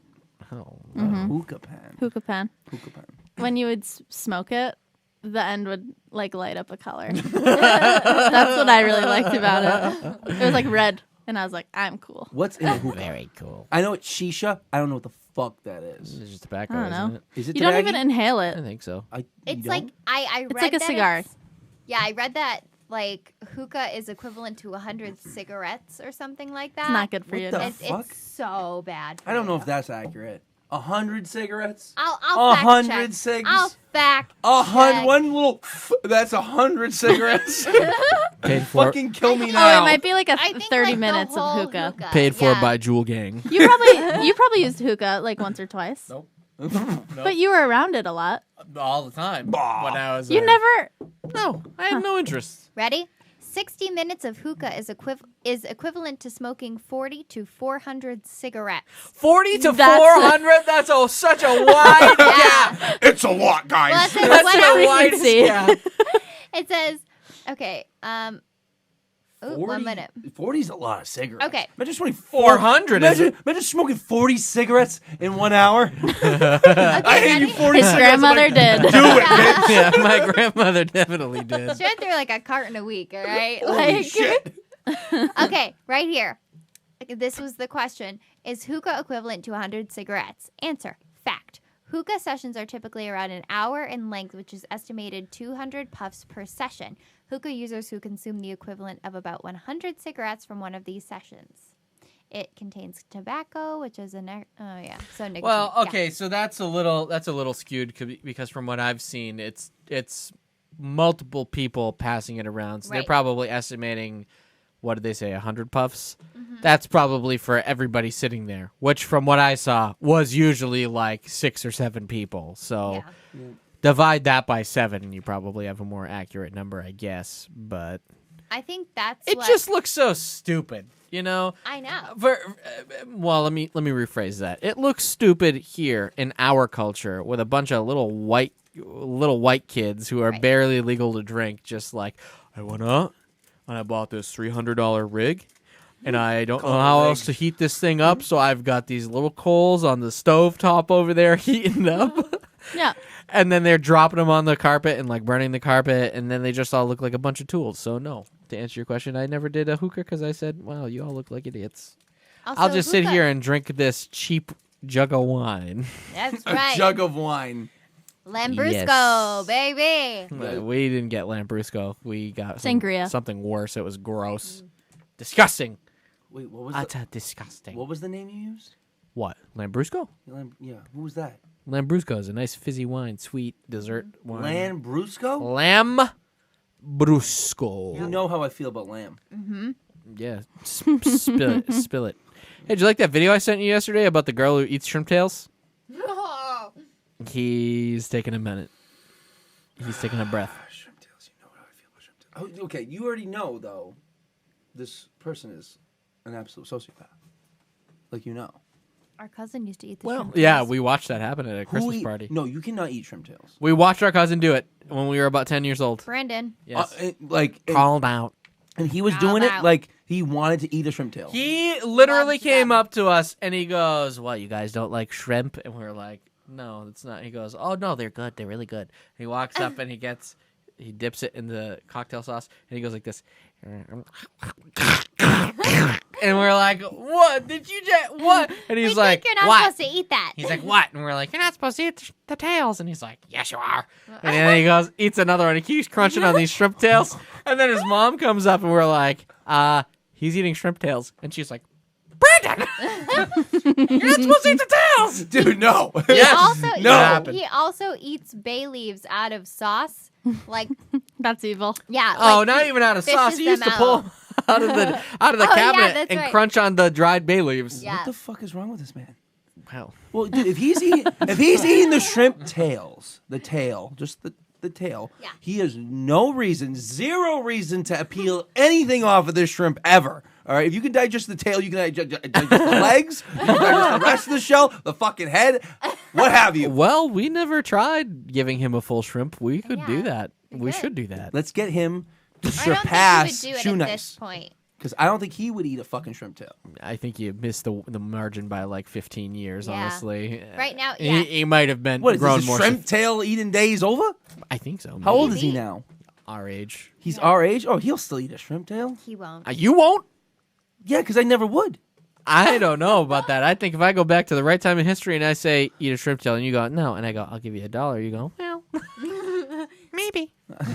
Oh. Hookah pan. Hookah pen. Hookah pan. When you would smoke it, the end would like light up a color. That's what I really liked about it. It was like red, and I was like, I'm cool. What's in a hookah? Very cool. I know it's shisha. I don't know what the fuck that is. It's just tobacco, I don't isn't know. it? Is it You don't tobacco? even inhale I it. think so. You It's don't? like I read It's like a that cigar. Yeah, I read that like hookah is equivalent to 100 cigarettes or something like that. It's not good for What you. the It's, fuck? it's so bad. For I don't know you. if that's accurate. 100 cigarettes? I'll fact 100 check. cigs? I'll fact. check. One little. That's 100 cigarettes. Paid for, Fucking kill me Oh, now. it might be like a I think 30 like, the minutes of whole hookah. paid for yeah. by Jewel Gang. You probably used hookah like once or twice. Nope. But you were around it a lot. All the time. When I was You never. No, I had no interest. Ready? 60 minutes of hookah is equivalent to smoking 40 to 400 cigarettes. 40 to That's- 400? That's such a wide gap. It's a lot, guys. Well, it says That's one a hour- wide frequency. gap. It says Okay. Ooh, 1 minute. 40's a lot of cigarettes. Okay. Imagine smoking 400. Imagine smoking 40 cigarettes in 1 hour. Okay, I hate you ready? 40 His cigarettes. grandmother I'm like, did. Do it, bitch. Yeah, my grandmother definitely did. She went through like a carton a week, all right? Holy shit. Okay, right here. This was the question. Is hookah equivalent to 100 cigarettes? Answer. Fact. Hookah sessions are typically around an hour in length, which is estimated 200 puffs per session. Hookah users who consume the equivalent of about 100 cigarettes from one of these sessions. It contains tobacco, which is so nicotine. Well, Yeah. okay, so that's a little skewed because from what I've seen, it's multiple people passing it around. So they're Right. probably estimating, what did they say, 100 puffs? Mm-hmm. That's probably for everybody sitting there, which from what I saw was usually like 6 or 7 people. So Yeah. divide that by 7 and you probably have a more accurate number, I guess. But I think that's it what just looks so stupid, you know? I know. Well, let me rephrase that. It looks stupid here in our culture with a bunch of little white kids who are Right. barely legal to drink. Just like, I went out and I bought this $300 rig, and I don't know how else to heat this thing up, so I've got these little coals on the stove top over there heating up. Yeah. And then they're dropping them on the carpet and like burning the carpet, and then they just all look like a bunch of tools. So no, to answer your question, I never did a hookah because I said, "Wow, you all look like idiots." Also, I'll just sit hookah- here and drink this cheap jug of wine. That's A right. jug of wine. Lambrusco, Yes. baby. We didn't get Lambrusco. We got Sangria. something worse. It was gross, disgusting. Wait, what was That's disgusting. what was the name you used? What, Lambrusco? Yeah, who was that? Lambrusco is a nice fizzy wine, sweet dessert wine. Lambrusco? Lambrusco. You know how I feel about lamb. Yeah, spill it, spill it. Hey, did you like that video I sent you yesterday about the girl who eats shrimp tails? He's taking a minute. He's taking a breath. Shrimp tails, you know how I feel about shrimp tails. Oh, okay, you already know, though, this person is an absolute sociopath. Like, you know. Our cousin used to eat the Well, shrimp yeah, tails. we watched that happen at a Christmas Who eat- party. No, you cannot eat shrimp tails. We watched our cousin do it when we were about 10 years old. Brandon. Yes. And Called out. and he was Called doing it out. like he wanted to eat a shrimp tail. He literally Loves came them. up to us and he goes, "What, you guys don't like shrimp?" And we were like, "No, it's not." He goes, "Oh no, they're good. They're really good." And he walks up and he dips it in the cocktail sauce and he goes like this. And we're like, "What? Did you just what?" And he's We like, think you're not "What?" supposed to eat that. He's like, "What?" And we're like, "You're not supposed to eat the tails." And he's like, "Yes, you are." And then he goes, eats another one. He keeps crunching on these shrimp tails. And then his mom comes up and we're like, he's eating shrimp tails. And she's like, "Brandon, you're not supposed to eat the tails." Dude, no. Yes. Also, No. he also eats bay leaves out of sauce. Like, That's evil. yeah. Oh, like not he even out of sauce. fishes He used them to pull out of the Oh, yeah, cabinet that's and right. crunch on the dried bay leaves. Yeah. What the fuck is wrong with this man? Wow. Well, dude, if he's eating the shrimp tails, the tail, just the tail, Yeah. he has zero reason to peel anything off of this shrimp ever. All right, if you can digest the tail, you can digest the legs, you can digest the rest of the shell, the fucking head, what have you. Well, we never tried giving him a full shrimp. We could do Yeah, that. We could. should do that. Let's get him to I don't surpass think he Shoe would do it at this Nice. point. Because I don't think he would eat a fucking shrimp tail. I think you missed the margin by like 15 years, Yeah. honestly. Right now, yeah. He might have been What is grown this, his more. shrimp tail eating days over? I think so. How old is he Maybe. now? Our age. He's our age? Oh, he'll still eat a shrimp tail? He won't. You won't? Yeah, because I never would. I don't know about that. I think if I go back to the right time in history and I say eat a shrimp tail and you go no, and I go I'll give you $1, you go well maybe. I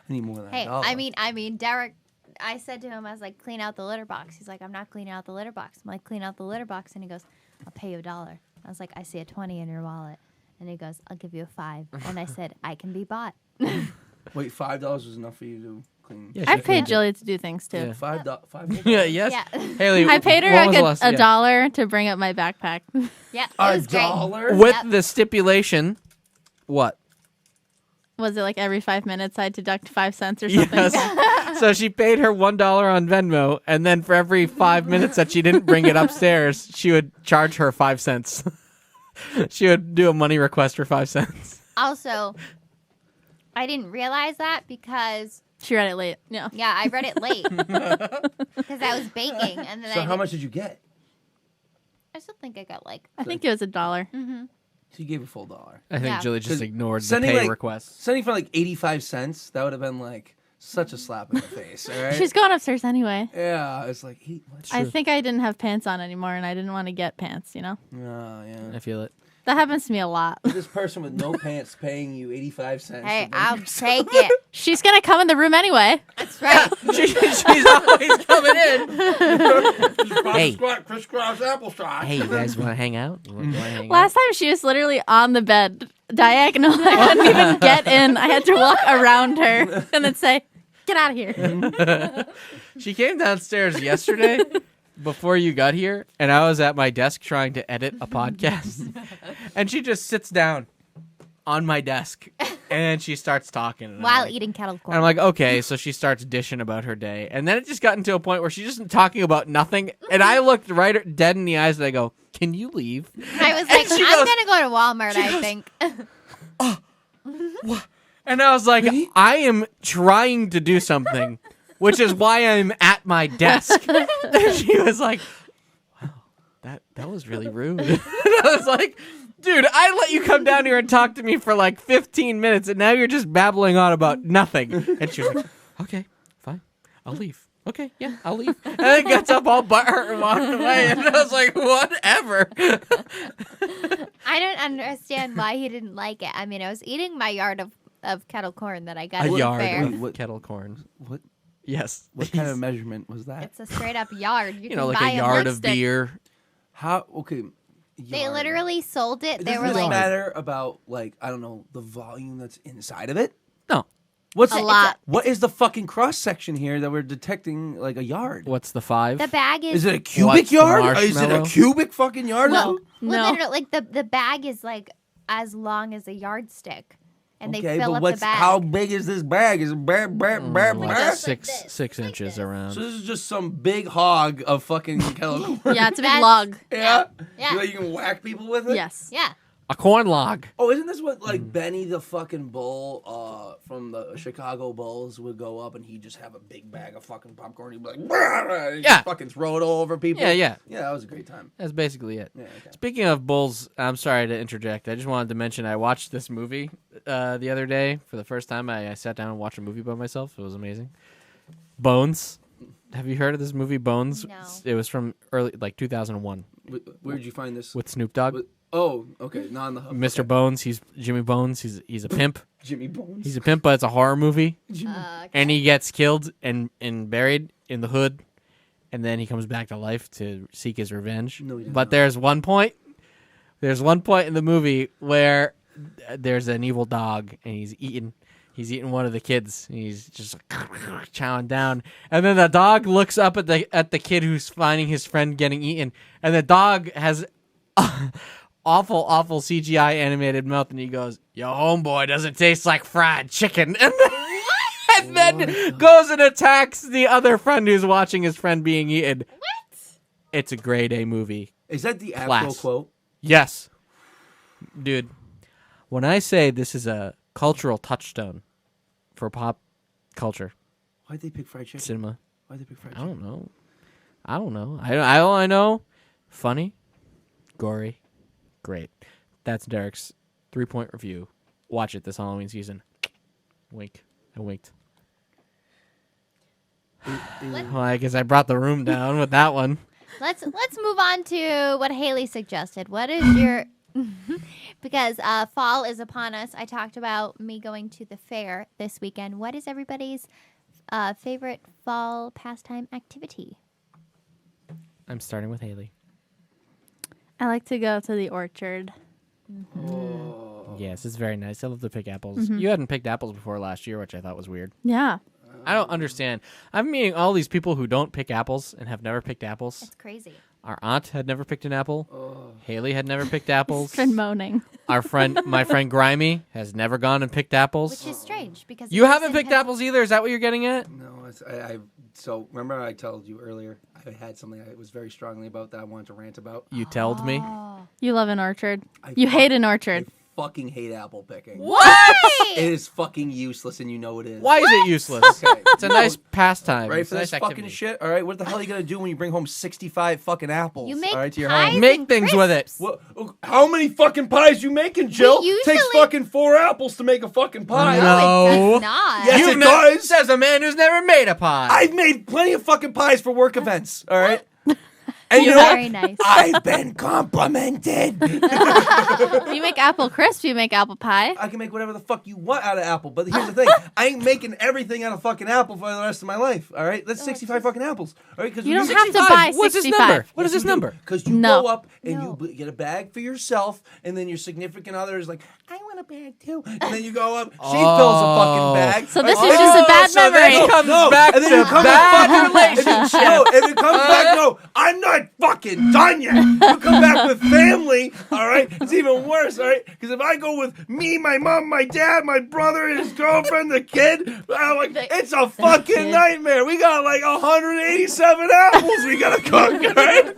need more than Hey, $1. I mean, Derek. I said to him, I was like, clean out the litter box. He's like, I'm not cleaning out the litter box. I'm like, clean out the litter box, and he goes, I'll pay you $1. I was like, I see a 20 in your wallet, and he goes, I'll give you a 5. And I said, I can be bought. Wait, $5 was enough for you to clean? Yeah, I've she paid cleaned it. Julie to do things too. Yeah. $5. Yeah, yes. Yeah. Haley, I paid her what was like the last- a yeah. $1 to bring up my backpack. Yeah, it A was great. dollar? with Yep. the stipulation. What? Was it like every 5 minutes I'd deduct 5 cents or something? Yes. So she paid her $1 on Venmo, and then for every 5 minutes that she didn't bring it upstairs, she would charge her 5 cents. She would do a money request for 5 cents. Also, I didn't realize that because She read it late. Yeah. Yeah, I read it late because I was baking, and then So how much did you get? I still think I got like. I think it was $1. Mm-hmm. So you gave a full $1. I think Yeah. Julie just 'Cause ignored the sending, pay like- request. Sending for like 85 cents, that would have been like such a slap in the face, all right? She's going upstairs anyway. Yeah, it's like, what? I think I didn't have pants on anymore, and I didn't want to get pants, you know? Oh, yeah. I feel it. That happens to me a lot. This person with no pants paying you 85 cents. Hey, to bring I'll yourself- take it. She's going to come in the room anyway. That's right. She's always coming in. Hey. Crisscross applesauce. Hey, you guys want to hang out? You wanna hang Last time she was literally on the bed, diagonal. I couldn't even get in. I had to walk around her and then say, "Get out of here." She came downstairs yesterday before you got here, and I was at my desk trying to edit a podcast. And she just sits down on my desk, and she starts talking. And While I'm like, eating kettle and corn. I'm like, okay, so she starts dishing about her day. And then it just got into a point where she's just talking about nothing. And I looked right dead in the eyes, and I go, can you leave? I was like, she I'm goes- gonna go to Walmart. I think. And I was like, I am trying to do something, which is why I'm at my desk. And she was like, wow, that was really rude. And I was like, dude, I let you come down here and talk to me for like 15 minutes, and now you're just babbling on about nothing. And she was like, okay, fine, I'll leave. Okay, yeah, I'll leave. And then gets up all butthurt and walked away. And I was like, whatever. I don't understand why he didn't like it. I mean, I was eating my yard of kettle corn that I got A at the yard fair. of kettle corn. What Yes. what kind of measurement was that? It's a straight up yard. You You can know, like buy a yard of lipstick. beer. How, okay. They yard. literally sold it. They Does were this like, matter about, like, I don't know, the volume that's inside of it? No. What's A it- lot. What is the fucking cross section here that we're detecting like a yard? What's the 5? the bag is. Is it a cubic What's the yard? Is it a marshmallow? cubic fucking yard? well, No. literally, like the bag is like as long as a yardstick, and they Okay, fill but up what's the bag. how big is this bag? Is it Like Like six this, 6 like inches this. around. So this is just some big hog of fucking kettle corn. Yeah, it's a big That's- log. Yeah. Yeah. That you can whack people with it. Yes. Yeah. A corn log. Oh, isn't this what like Benny the fucking Bull from the Chicago Bulls would go up and he'd just have a big bag of fucking popcorn? He'd be like, "Brrr," and he'd Yeah. just fucking throw it all over people. Yeah, yeah. Yeah, that was a great time. That's basically it. Yeah, okay. Speaking of bulls, I'm sorry to interject. I just wanted to mention I watched this movie the other day for the first time. I sat down and watched a movie by myself. It was amazing. Bones. Have you heard of this movie, Bones? No. It was from early, like 2001, Where did you find this? with Snoop Dogg. Oh, okay, not on the hub. Mr. Okay. Bones. He's Jimmy Bones. He's a pimp. Jimmy Bones. He's a pimp, but it's a horror movie. Okay. And he gets killed and buried in the hood, and then he comes back to life to seek his revenge. No, he does But not. there's one point in the movie where there's an evil dog, and he's eating one of the kids. And he's just chowing down, and then the dog looks up at the kid who's finding his friend getting eaten, and the dog has awful CGI animated mouth, and he goes, "Yo, homeboy doesn't taste like fried chicken," and then goes and attacks the other friend who's watching his friend being eaten. What? It's a grade A movie. Is that the actual Class. quote? Yes, dude. When I say this is a cultural touchstone for pop culture, Why'd they pick fried chicken? cinema, Why'd they pick fried I chicken? don't know. I all I know, funny, gory, great. That's Derek's 3-point review. Watch it this Halloween season. Wink. I winked. Well, I guess I brought the room down with that one. Let's move on to what Haley suggested. What is your because fall is upon us. I talked about me going to the fair this weekend. What is everybody's favorite fall pastime activity? I'm starting with Haley. I like to go to the orchard. Yes, it's very nice. I love to pick apples. You hadn't picked apples before last year, which I thought was weird. Yeah. I don't understand. I'm meeting all these people who don't pick apples and have never picked apples. It's crazy. Our aunt had never picked an apple. Haley had never picked apples. Been moaning. My friend Grimy, has never gone and picked apples. Which is strange because You the haven't person picked has- apples either. Is that what you're getting at? No, so remember I told you earlier I had something I was very strongly about that I wanted to rant about. You told me. Oh. You love an orchard. I You fuck- hate an orchard. I fucking hate apple picking. What? It is fucking useless, and you know it is. Why is it useless? Okay. It's a nice pastime. Right, It's for a this nice fucking activity. shit, all right? What the hell are you going to do when you bring home 65 fucking apples? You make all right, to your pies home? Make and things with it. crisps. What, how many fucking pies you making, Jill? usually- Takes fucking 4 apples to make a fucking pie. No. No, it No. does not. Yes, You've it never- does. Says a man who's never made a pie. I've made plenty of fucking pies for work events, all right? And you You're know very what? nice. I've been complimented. You make apple crisp, you make apple pie. I can make whatever the fuck you want out of apple, but here's the thing: I ain't making everything out of fucking apple for the rest of my life. All right, that's 65 fucking apples. All right, because You don't have to buy What's his 65. number? What is his number? Because you No. go up and No. you get a bag for yourself, and then your significant other is like, "I want a bag too," and then you go up, she fills a fucking bag. So this All is just a bad so memory. Then it comes back and then to you come bad back relationship. No, and it comes back. No, I'm not fucking done yet. You come back with family. All right, it's even worse. All right, because if I go with me, my mom, my dad, my brother, his girlfriend, the kid, I'm like, it's a fucking kid. nightmare. We got like 187 apples we gotta cook. All right,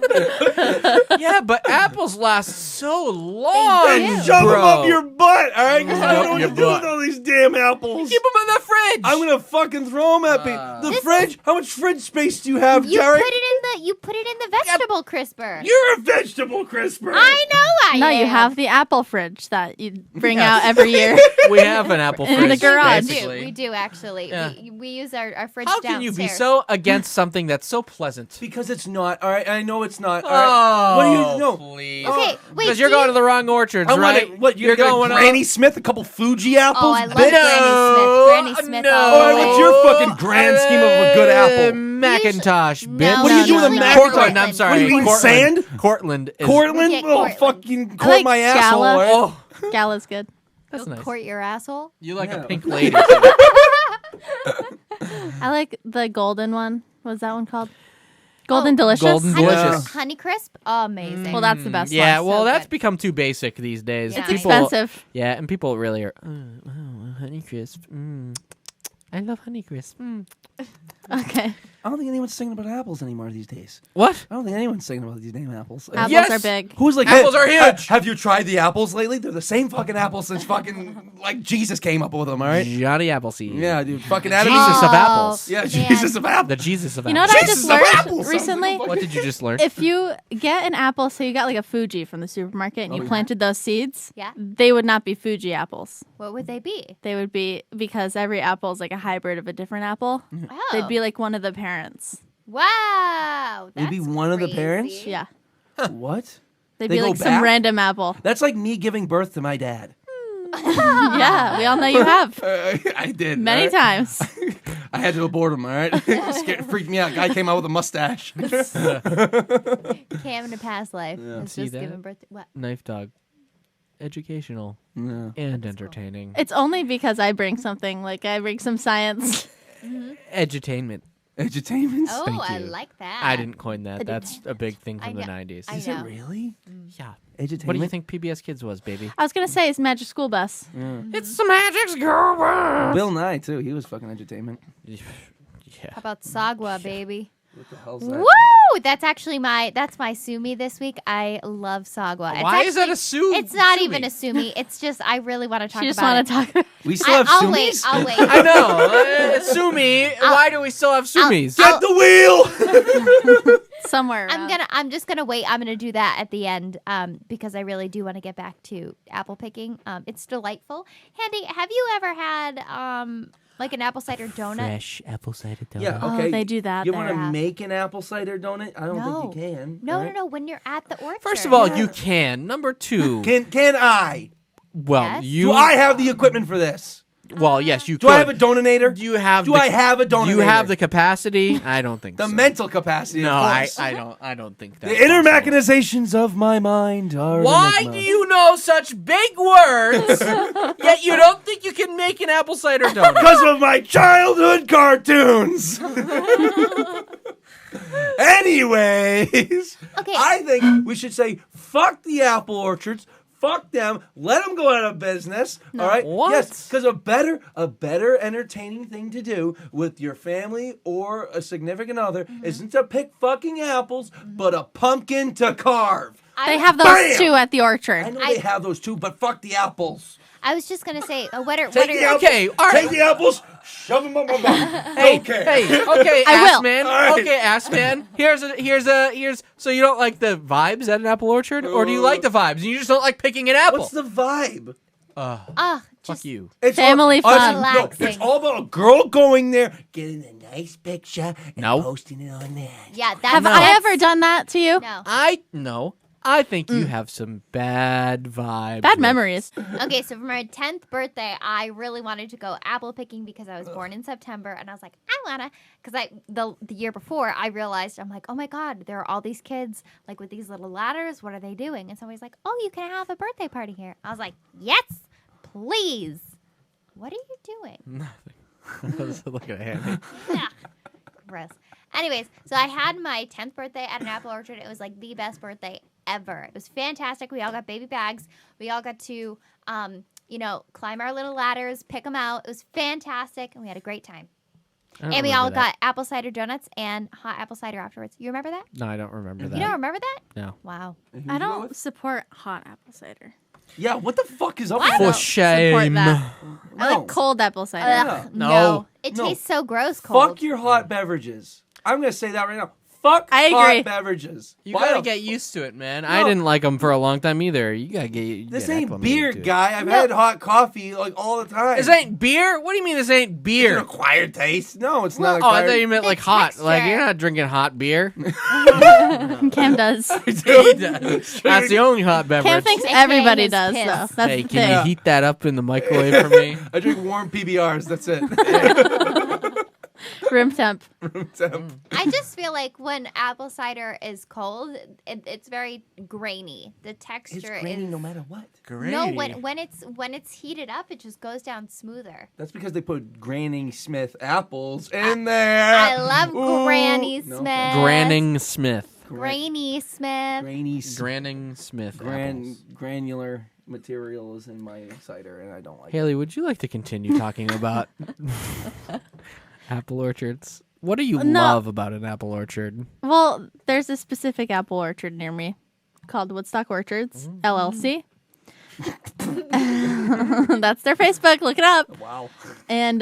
Yeah, but apples last so long. They and do. shove them bro. up your butt. All right, because I don't know what Your to do with butt. all these damn apples. Keep them in the fridge. I'm gonna fucking throw them at me. The This fridge. How much fridge space do you have, You Jerry? put it in the vegetable crisper. You're a vegetable crisper. I know I No, am. you have the apple fridge that you bring Yes. out every year. We have an apple In fridge. the garage. basically. We do actually. Yeah. We use our fridge How downstairs. can you be so against something that's so pleasant? Because it's not. All right, I know it's not. All right. What do you know? Please. Okay, wait. Because you're do going you- to the wrong orchards, I right? want what? You're going Granny Smith, a couple Fuji apples. Oh, I love bitch? Granny Smith. No. all All the right, way. what's your fucking grand scheme of a good apple? Macintosh, No, bitch. What do you do with a no, Macintosh? Cortland, I'm sorry. What do you mean, Cortland. sand? Cortland is... Cortland? We get Oh, Cortland. fucking court like my asshole. Gala. all right? Oh, Gala's good. that's nice. Court your asshole. You like Yeah. a pink lady. I like the golden one. What's that one called? Golden Delicious. Golden Honey, Delicious. Honey Crisp. Amazing. Well, that's the best Yeah, one. well, So that's good. become too basic these days. Yeah. It's People- expensive. Yeah, and people really are. Honey Crisp. I love Honey Crisp. Okay. I don't think anyone's singing about apples anymore these days. What? I don't think anyone's singing about these damn apples. Apples Yes. are big. Who's like, Apples hey, are huge. Have you tried the apples lately? They're the same fucking apples since fucking like Jesus came up with them. All right. Johnny Appleseed. Yeah, dude. Fucking Jesus Adam. of Oh, apples. Yeah, man. Jesus of apples. The Jesus of You know what apples. I Jesus just of learned apples. recently? What did you just learn? If you get an apple, so you got like a Fuji from the supermarket and you planted those seeds, Yeah. they would not be Fuji apples. What would they be? They would be, because every apple is like a hybrid of a different apple, Oh. they'd be like one of the parents. Wow. They'd be that's one of the crazy. parents? Yeah. What? They'd They be go like some back? random apple. That's like me giving birth to my dad. Yeah, we all know you have. I did. Many all right? times. I had to abort him, all right? Freaked me out. Guy came out with a mustache. Cam in a past life. It's See just that? giving birth. What? KnifeDog. Educational Yeah. and entertaining. It's only because I bring something, like I bring some science. Edutainment. Edutainment? Oh, Thank I you. like that. I didn't coin that. Edutainment. That's a big thing I from the know. 90s. I Is know. it really? Yeah. Edutainment? What do you think PBS Kids was, baby? I was going to say it's Magic School Bus. It's the Magic School Bus. Bill Nye, too. He was fucking edutainment. Yeah. How about Sagwa, baby? What the hell's that? Woo! That's actually my sue me this week. I love Sagwa. It's Why is that actually- a sue? It's not sue even me? a sue me. It's just I really want to talk She just about want it. to talk about We still have I'll wait. Sumis? I'll wait. I know. Sue me. Why do we still have Sumis? Get the wheel! somewhere around. I'm just gonna wait. I'm gonna do that at the end because I really do want to get back to apple picking. It's delightful. Handy, have you ever had like an apple cider donut? Fresh apple cider donut. Yeah, Oh, okay. they do that You there. want to Yeah. make an apple cider donut? I don't No. think you can. No, right? no. When you're at the orchard. First of all, you can. Number two, Can I? well, Yes? you. Do I have the equipment for this? Well, yes, you Do could. I have a donator? Do you have? Do the, I have a donator? Do you have the capacity? I don't think the so. mental capacity? No, of I course. I don't think that. The inner machinations of my mind are. an Why enigma. do you know such big words, yet you don't think you can make an apple cider donut? Because of my childhood cartoons. Anyways, Okay. I think we should say fuck the apple orchards. Fuck them. Let them go out of business. All right. What? Yes, because a better entertaining thing to do with your family or a significant other isn't to pick fucking apples, but a pumpkin to carve. They have those Bam! too at the orchard. I know they have those too, but fuck the apples. I was just gonna say, what are Okay, all right. Take the apples, shove them up my butt. Hey, Okay. okay, I ass will. man. All right. Okay, ass man. Here's. So you don't like the vibes at an apple orchard, or do you like the vibes and you just don't like picking an apple? What's the vibe? Fuck just you. It's Family all, fun. No, Relaxing. it's all about a girl going there, getting a nice picture, and No. posting it on there. yeah. That's Have I ever done that to you? No. I think you have some bad vibes. Bad memories. Okay, so for my 10th birthday, I really wanted to go apple picking because I was born in September, and I was like, I wanna, because the year before I realized I'm like, oh my god, there are all these kids like with these little ladders. What are they doing? And somebody's like, oh, you can have a birthday party here. I was like, yes, please. What are you doing? Nothing. I was looking at Handy. Yeah. Gross. Anyways, so I had my 10th birthday at an apple orchard. It was like the best birthday ever. It was fantastic. We all got baby bags. We all got to, climb our little ladders, pick them out. It was fantastic, and we had a great time. And we all got apple cider donuts and hot apple cider afterwards. You remember that? No, I don't remember that. You don't remember that? No. Wow. I don't support hot apple cider. Yeah, what the fuck is up What? with For that? shame. that. I No. like cold apple cider. Yeah. No. It No. tastes so gross cold. Fuck your hot beverages. I'm gonna say that right now. Fuck I agree. hot beverages. You Why gotta the get f- used to it, man. No. I didn't like them for a long time either. You gotta get. This get ain't acclimated beer, to it. guy. I've had hot coffee like all the time. This ain't beer. What do you mean this ain't It's an beer? acquired taste. No, it's Oh, not I acquired. thought you meant The like hot. Like texture. you're not drinking hot beer. Cam does. He does. That's the only hot beverage. Cam thinks AKA everybody his does, piss. though. That's Hey, the can thing. you heat that up in the microwave for me? I drink warm PBRs. That's it. Room temp. I just feel like when apple cider is cold, it's very grainy. The It's texture grainy is no matter what. No, when it's heated up, it just goes down smoother. That's because they put Granny Smith apples in there. I love Ooh. Granny No, Smith. thank Granning Smith. Granny Smith. Granny Smith. Granning Smith. apples. Granular material is in my cider, and I don't like it. Haley, would you like to continue talking about apple orchards? What do you No. love about an apple orchard? Well, there's a specific apple orchard near me called Woodstock Orchards, LLC. That's their Facebook. Look it up. Wow. And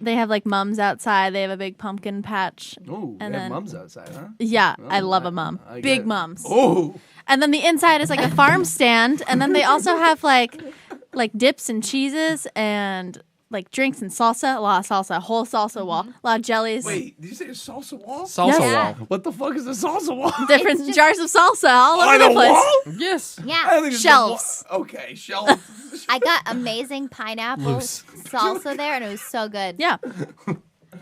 they have like mums outside. They have a big pumpkin patch. Ooh, And they have then- mums outside, huh? Yeah, I Oh, love a mum. I Big get- mums. Oh. And then the inside is like a farm stand. And then they also have like dips and cheeses and like drinks and salsa. A lot of salsa. Whole salsa wall. A lot of jellies. Wait, did you say a salsa wall? Salsa Yes. wall. What the fuck is a salsa wall? Different It's just- jars of salsa all over On the a place. wall? Yes. I Yeah. don't think it's a Shelves. wall. Okay, shelves. I got amazing pineapple Loose. salsa there, and it was so good. Yeah.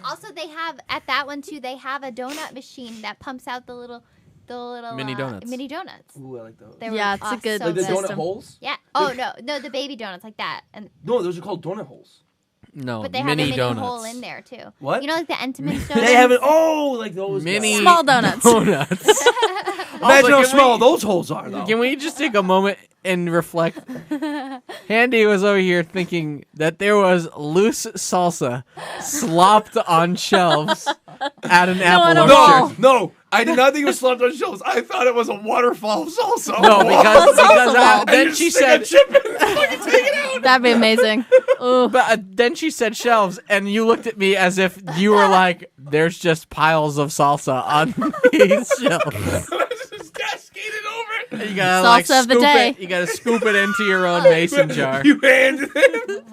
Also, they have at that one too. They have a donut machine that pumps out the little Mini donuts. Mini donuts. Ooh, I like those. They were Yeah, it's a good- so Like the good. donut system. holes? Yeah. Oh no, the baby donuts like that, and No, those are called donut holes. No, but they have mini a mini donuts. hole in there too. What? You know, like the Entenmann's donuts. They haven't. Oh, like those Mini guys. Small donuts. donuts. Imagine Also, how can small we- those holes are, though. Can we just take a moment and reflect? Handy was over here thinking that there was loose salsa slopped on shelves at an on apple a No, orchard. no, I did not think it was slumped on shelves. I thought it was a waterfall of salsa. No, because wall. then And she you stick a said, chip in it, fucking take it out. That'd be amazing. Ooh. but then she said shelves, and you looked at me as if you were like, "There's just piles of salsa on these shelves." Just cascaded over it. And you gotta like Salsa of the scoop day. it. You gotta scoop it into your own mason jar. You handed it.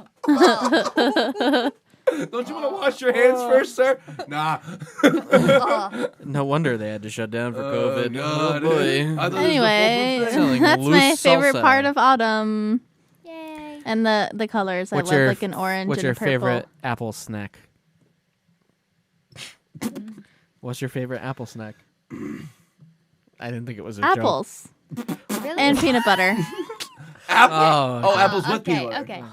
Don't you want to wash your hands first, sir? Nah. Oh, No wonder they had to shut down for Oh, COVID. God. Oh boy. I thought this was the Anyway, full thing. Selling that's loose my favorite salsa. part of autumn. yay! And the colors. What's I love your- like an orange What's and your purple. favorite apple snack? What's your favorite apple snack? I didn't think it was a joke. Apples Really? and peanut butter. Apple. Oh, Oh, apples with okay, peanut butter. okay.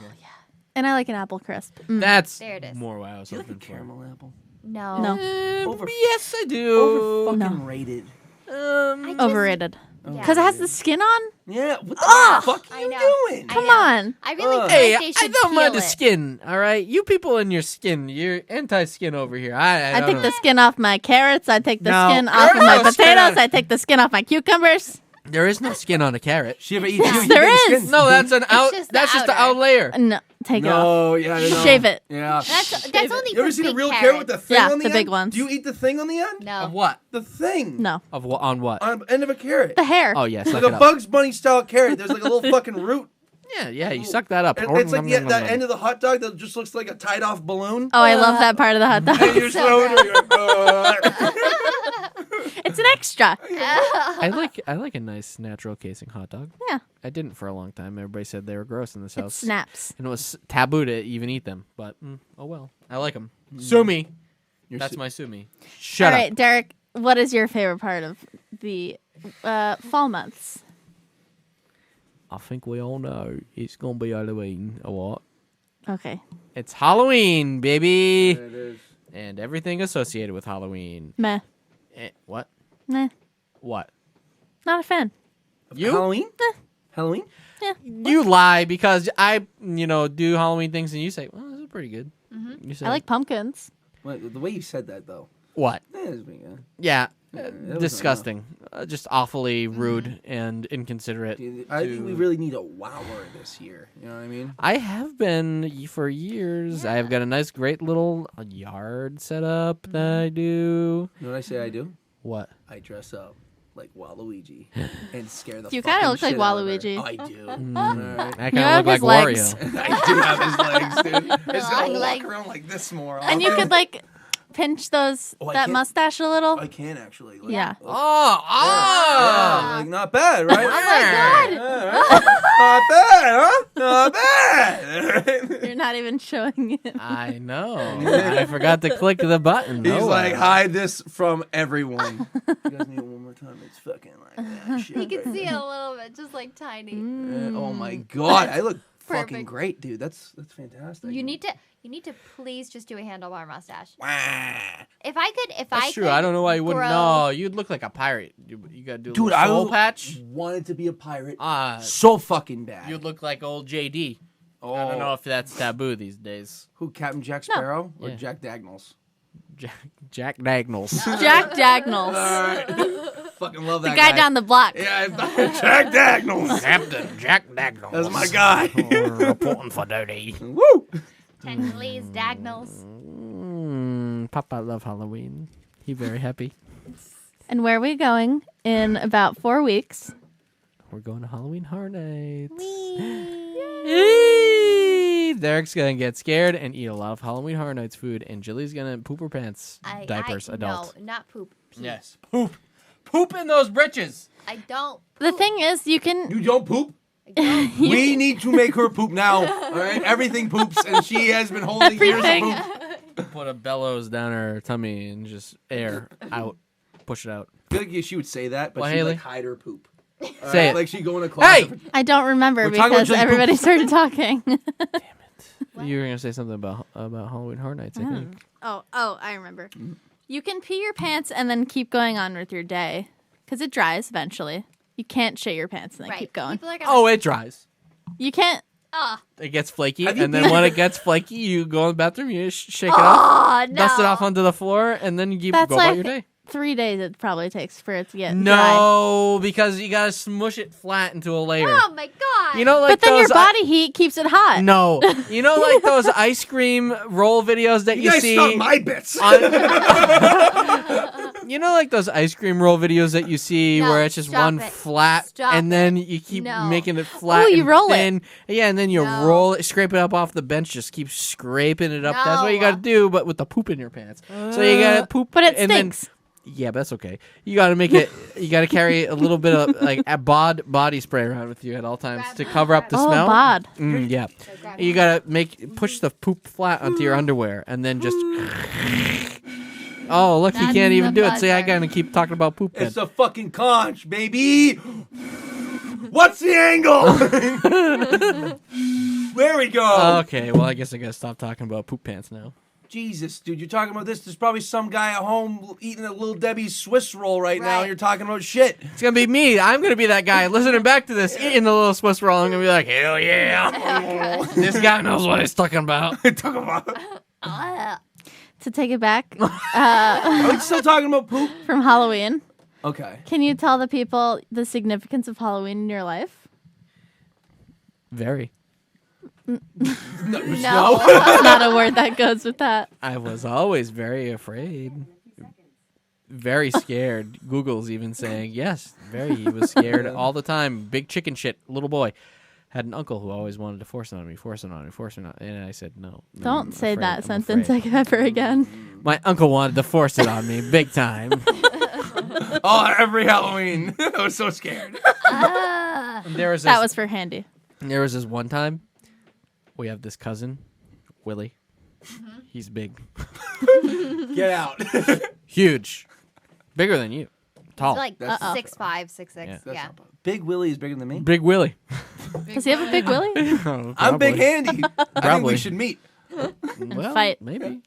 And I like an apple crisp. Mm. that's There it is. more what I was Do you like a hoping for. caramel apple? No. No. Yes, I do. Over fucking No. rated. I just- Overrated. Yeah. Because it has the skin on? Yeah. What the fuck are I you know. doing? I Come know. on. I really feel Hey, like they I should don't mind peel the it. skin, all right? You people in your skin, you're anti-skin over here. I I take don't the know. skin off my carrots. I take the No. skin off of There's my no skin potatoes. on- I take the skin off my cucumbers. There is no skin on a carrot. She ever eats? Yes, there is. No, that's an out. just the That's just the outer. out layer. No, take it off. No, yeah, I know. Shave it. Yeah. That's Shave only You ever for seen a big real carrots. carrot with the thing Yeah, on the the end? big ones. Do you eat the thing on the end? No. Of what? The thing. No, On what? On the end of a carrot. the hair. Oh yes, Like a Bugs Bunny style carrot. There's like a little fucking root. Yeah. You suck that up. It's like the end of the hot dog that just looks like a tied off balloon. Oh, I love that part of the hot dog. And you're So so It's an extra. I like a nice natural casing hot dog. Yeah, I didn't for a long time. Everybody said they were gross in this it house, snaps. and it was taboo to even eat them. But oh well, I like them. Sue me. That's my sue me. Shut All up. right, Derek, what is your favorite part of the fall months? I think we all know it's gonna be Halloween. Or what? Okay. It's Halloween, baby, It is. and everything associated with Halloween. Meh. What? Nah. What? Not a fan. You? Halloween? Halloween? You lie because I, do Halloween things, and you say, "Well, this is pretty good." You say, I like pumpkins. Wait, the way you said that though. what? It's pretty good. Yeah, that was disgusting. Just awfully rude and inconsiderate. Dude, I think we really need a wower this year. You know what I mean? I have been for years. I have got a nice, great little yard set up that I do. You know what I say I do? What? I dress up like Waluigi and scare the You fucking kinda look like shit out of her. Waluigi. I do. Alright. I You kind of have look his like legs. Wario. I do have his legs, dude. I just gotta Long walk legs. around like this more. And you could like pinch those Oh, I that can't- mustache a little. I can actually. Like, Yeah. Yeah, like not bad, right? Oh my Yeah, right? Not bad, huh? Not bad. You're not even showing it. I know. I forgot to click the button. He's Oh, like, well. hide this from everyone. You guys need it one more time. It's fucking like that shit. You can right see it there. a little bit, just like tiny. Oh my god, I look fucking Perfect. great, dude. That's fantastic. You need to please just do a handlebar mustache. Wah. If I could, That's true. I don't know why you wouldn't. No, you'd look like a pirate. You gotta do a Dude, little I soul patch. wanted to be a pirate Uh, so fucking bad. you'd look like old JD. Oh, I don't know if that's taboo these days. who, Captain Jack Sparrow or Yeah. Jack Dagnalls? Jack Dagnalls. Jack Dagnalls. Fucking love The that guy down the block. Yeah, Jack Dagnalls. Captain Jack Dagnalls. That's my guy. Reporting for duty. Woo! Tenley's Dagnalls. Papa love Halloween. He very happy. And where are we going in about 4 weeks? We're going to Halloween Horror Nights. Yay! Derek's gonna get scared and eat a lot of Halloween Horror Nights food, and Jilly's gonna poop her pants. Diapers, adult. No, not poop. Pee. Yes, poop. Poop in those britches. I don't. The thing is, you can. You don't poop? I don't. We need to make her poop now. All right, everything poops, and she has been holding years of Everything. poop. Put a bellows down her tummy and just air out. Push it out. I feel like she would say that, but Well, she'd Haley? like hide her poop. All Say right? it. Like she'd go in a closet. Hey! I don't remember We're talking about because just everybody started talking. You were gonna say something about Halloween Horror Nights, I think. Oh, I remember. You can pee your pants and then keep going on with your day because it dries eventually. You can't shit your pants and then Right. keep going. People are gonna. Oh, it dries. You can't. Oh, It gets flaky, Have you and then been- when it gets flaky, you go in the bathroom, you shake it off, no. dust it off onto the floor, and then you That's go about like your day. 3 days it probably takes for it to get dry. No, because you gotta smush it flat into a layer. Oh my god. You know, like But then your those body heat keeps it hot. No, you know, like those ice cream roll videos that You you guys see. stop my bits. You know, like those ice cream roll videos that you see No, where it's just stop one it. flat, Stop and then you keep No. making it flat. Oh, you and roll it. thin. Yeah, and then you No. roll it, scrape it up off the bench, just keep scraping it up. That's what you No. got to do, but with the poop in your pants. So you got to poop, But it and then- stinks. yeah, but that's okay. You got to make it. You got to carry a little bit of like a body spray around with you at all times to cover up the Oh, smell. bod. Yeah. So grab You it. gotta push the poop flat onto your underwear, and then just. Oh, look, he That's can't even the do it. See, I buzzer. gotta keep talking about poop. It's Then. a fucking conch, baby. What's the angle? There we go. Okay, well, I guess I gotta stop talking about poop pants now. Jesus, dude, you're talking about this. There's probably some guy at home eating a Little Debbie's Swiss roll right now, Right. and you're talking about shit. It's gonna be me. I'm gonna be that guy listening back to this, eating the little Swiss roll. I'm gonna be like, hell yeah, this guy knows what he's talking about. Talk about. Ah. To take it back Are we still talking about poop? from Halloween, Okay. Can you tell the people the significance of Halloween in your life? Very. No. That's not a word that goes with that. I was always very afraid. Very scared. Google's even saying, yes, very. He was scared all the time. Big chicken shit, little boy. Had an uncle who always wanted to force it on me. And I said, no. Don't say afraid, that I'm sentence afraid. ever again. My uncle wanted to force it on me big time. Oh, every Halloween. I was so scared. There was That was for Handy. There was this one time, we have this cousin, Willie. He's big. Get out. Huge. Bigger than you. Tall. He's like That's- 6'5", 6'6". Yeah. That's Yeah. not bad. Big Willie is bigger than me. Big Willie. Does he have a big willy? I'm Big Handy. I think Probably. we should meet. Well, fight. Maybe.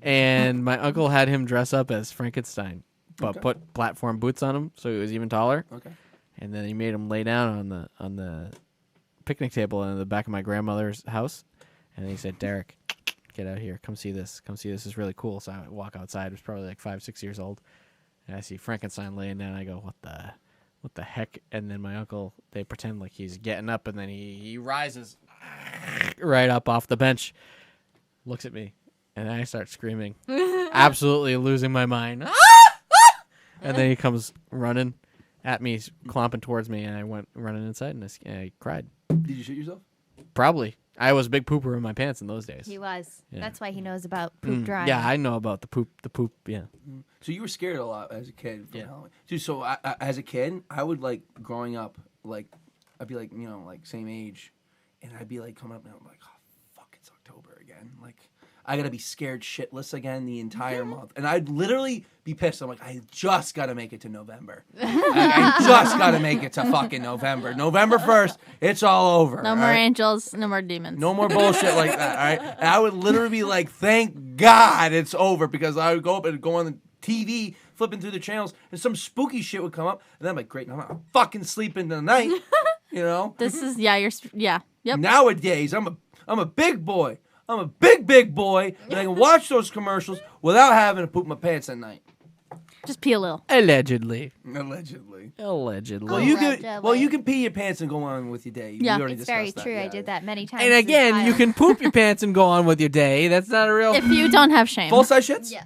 And my uncle had him dress up as Frankenstein, but Okay. put platform boots on him so he was even taller. Okay. And then he made him lay down on the picnic table in the back of my grandmother's house. And he said, Derek, get out here. Come see this. Come see this. It's really cool. So I walk outside. I was probably like 5, 6 years old. And I see Frankenstein laying down. I go, what the heck? And then my uncle, they pretend like he's getting up. And then he rises right up off the bench, looks at me. And I start screaming, absolutely losing my mind. And then he comes running at me, clomping towards me, and I went running inside, and I cried. Did you shoot yourself? Probably. I was a big pooper in my pants in those days. He was. Yeah. That's why he knows about poop drying. Yeah, I know about the poop, yeah. So you were scared a lot as a kid from Yeah. Halloween. Dude, so I, as a kid, I would like growing up, like I'd be like, like same age, and I'd be like coming up and I'm like, oh fuck, it's October again. Like I gotta be scared shitless again the entire month, and I'd literally be pissed. I'm like, I just gotta make it to November. I just gotta make it to fucking November. November 1st, it's all over. No all more right? angels, no more demons. No more bullshit like that, all right? And I would literally be like, thank God it's over, because I would go up and go on the TV, flipping through the channels, and some spooky shit would come up, and then I'm like, great, now I'm not fucking sleeping tonight, you know? This is, yep. Nowadays, I'm a big boy. I'm a big boy, and I can watch those commercials without having to poop my pants at night. Just pee a little. Allegedly. Allegedly. Allegedly. Well, you can pee your pants and go on with your day. Yeah. We already It's very discussed true. that, I yeah. did that many times. And as a again, you child. can poop your pants and go on with your day. That's not a real... If you don't have shame. Full size shits? Yeah.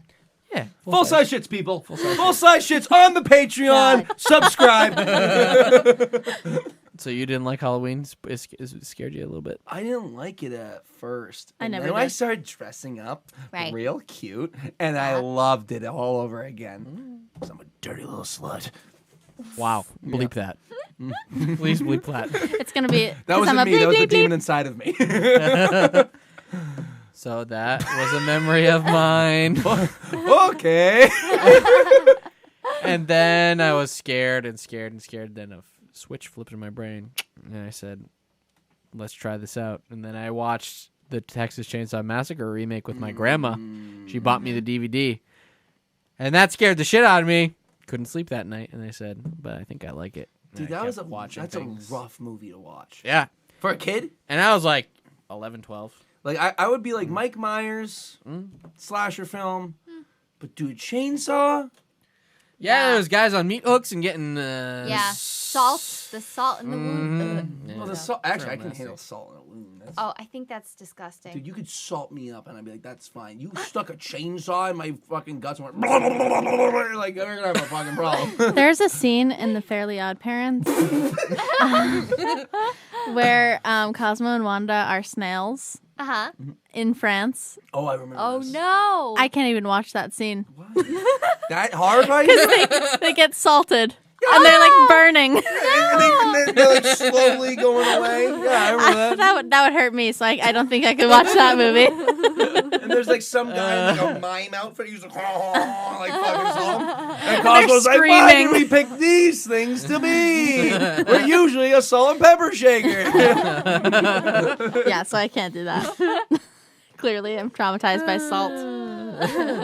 yeah. Full size shits, people. Full size shits on the Patreon. Subscribe. So you didn't like Halloween? It scared you a little bit? I didn't like it at first. I And never then I did. started dressing up Right. real cute, and I loved it all over again. 'Cause I'm a dirty little slut. Wow. Bleep that. Please bleep that. It's going to be. That wasn't me. That was the demon inside of me. So that was a memory of mine. Okay. And then I was scared. Then a switch flipped in my brain, and I said, "Let's try this out." And then I watched the Texas Chainsaw Massacre remake with my grandma. She bought me the DVD, and that scared the shit out of me. Couldn't sleep that night, and I said, "But I think I like it." And Dude, I that was kept watching that's things. a rough movie to watch. Yeah, For a kid? and I was like 11, 12. Like, I would be like Mike Myers, slasher film. But, dude, Chainsaw? Yeah, there was guys on meat hooks and getting Yeah. Salt. The salt in the wound. Ugh. Well, the Yeah. salt. Actually, I Real can nasty. handle salt in a wound. That's, Oh, I think that's disgusting. Dude, you could salt me up, and I'd be like, that's fine. You stuck a chainsaw in my fucking guts and went, blah, blah, blah, blah, blah, blah, like, we're gonna have a fucking problem. There's a scene in The Fairly Odd Parents where Cosmo and Wanda are snails Uh-huh. in France. Oh, I remember Oh, this. no. I can't even watch that scene. What? That horrifying? And They get salted and they're like burning. they're like slowly going away. Yeah, I remember that. that would hurt me, so I don't think I could watch that movie. And there's like some guy in like a mime outfit. He's like, like fucking salt. And Cosmo's like, why did screaming. we pick these things to be? We're usually a salt and pepper shaker. Yeah, so I can't do that. Clearly, I'm traumatized by salt.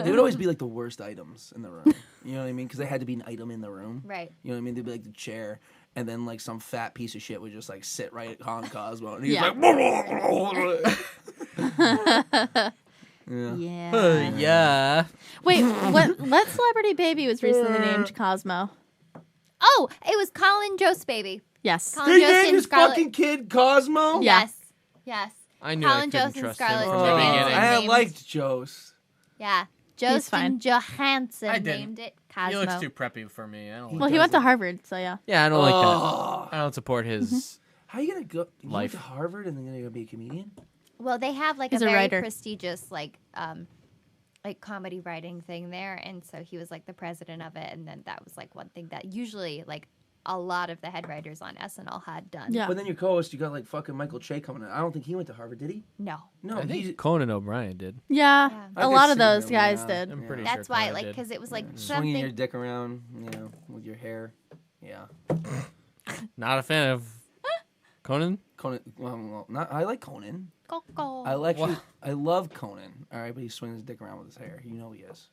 They would always be like the worst items in the room. You know what I mean? Because they had to be an item in the room. Right. You know what I mean? They'd be like the chair, and then like some fat piece of shit would just like sit right on Cosmo, and he's Yeah. like, Yeah. Yeah. Wait, what celebrity baby was recently named Cosmo? Oh, it was Colin Jost baby. Yes. Colin They Jost named and his Scarlett. fucking kid Cosmo? Yeah. Yes. I knew Colin I couldn't Jost and trust him Scarlett from the Johansson. beginning. I named- liked Jost. Yeah. fine. Josten Johansson I didn't. named it Cosmo. He looks too preppy for me. I don't Well, like he went to doesn't. Harvard, so yeah. Yeah, I don't like that. Oh. I don't support his. How are you gonna go? You went Life. to Harvard and then you're gonna be a comedian? Well, they have like He's a a very writer. prestigious like comedy writing thing there, and so he was like the president of it, and then that was like one thing that usually like a lot of the head writers on SNL had done. Yeah. But then your co-host, you got like fucking Michael Che coming in. I don't think he went to Harvard, did he? No. No, I think he's. Conan O'Brien did. Yeah. Yeah. I A could lot of see those him, guys yeah. did. I'm pretty That's sure why, Conan like, did. because it was like Swinging your something. dick around, with your hair. Yeah. Not a fan of Conan. Conan. Well, not. I like Conan. Coco. I love Conan. All right, but he swings his dick around with his hair. You know he is.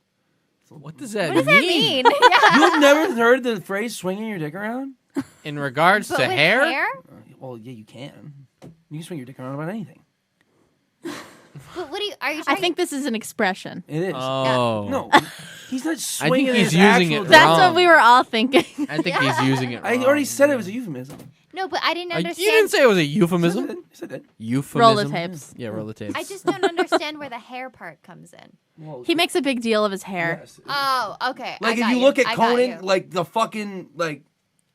What does that What does that mean? You've never heard the phrase "swinging your dick around"? In regards But to with hair? Well, yeah, you can. You can swing your dick around about anything. But what are you? I think this is an expression. It is. Oh. No, he's not swinging. he's his using actual it dick. That's wrong. what we were all thinking. I think he's using it. I wrong. already said it was a euphemism. No, but I didn't You understand. didn't say it was a euphemism. Yes, I did. Euphemism. Roll the tapes. Yeah, roll the tapes. I just don't understand where the hair part comes in. Well, He makes a big deal of his hair. yes. Oh, okay. Like I if got you look at I got Conan, you. like the fucking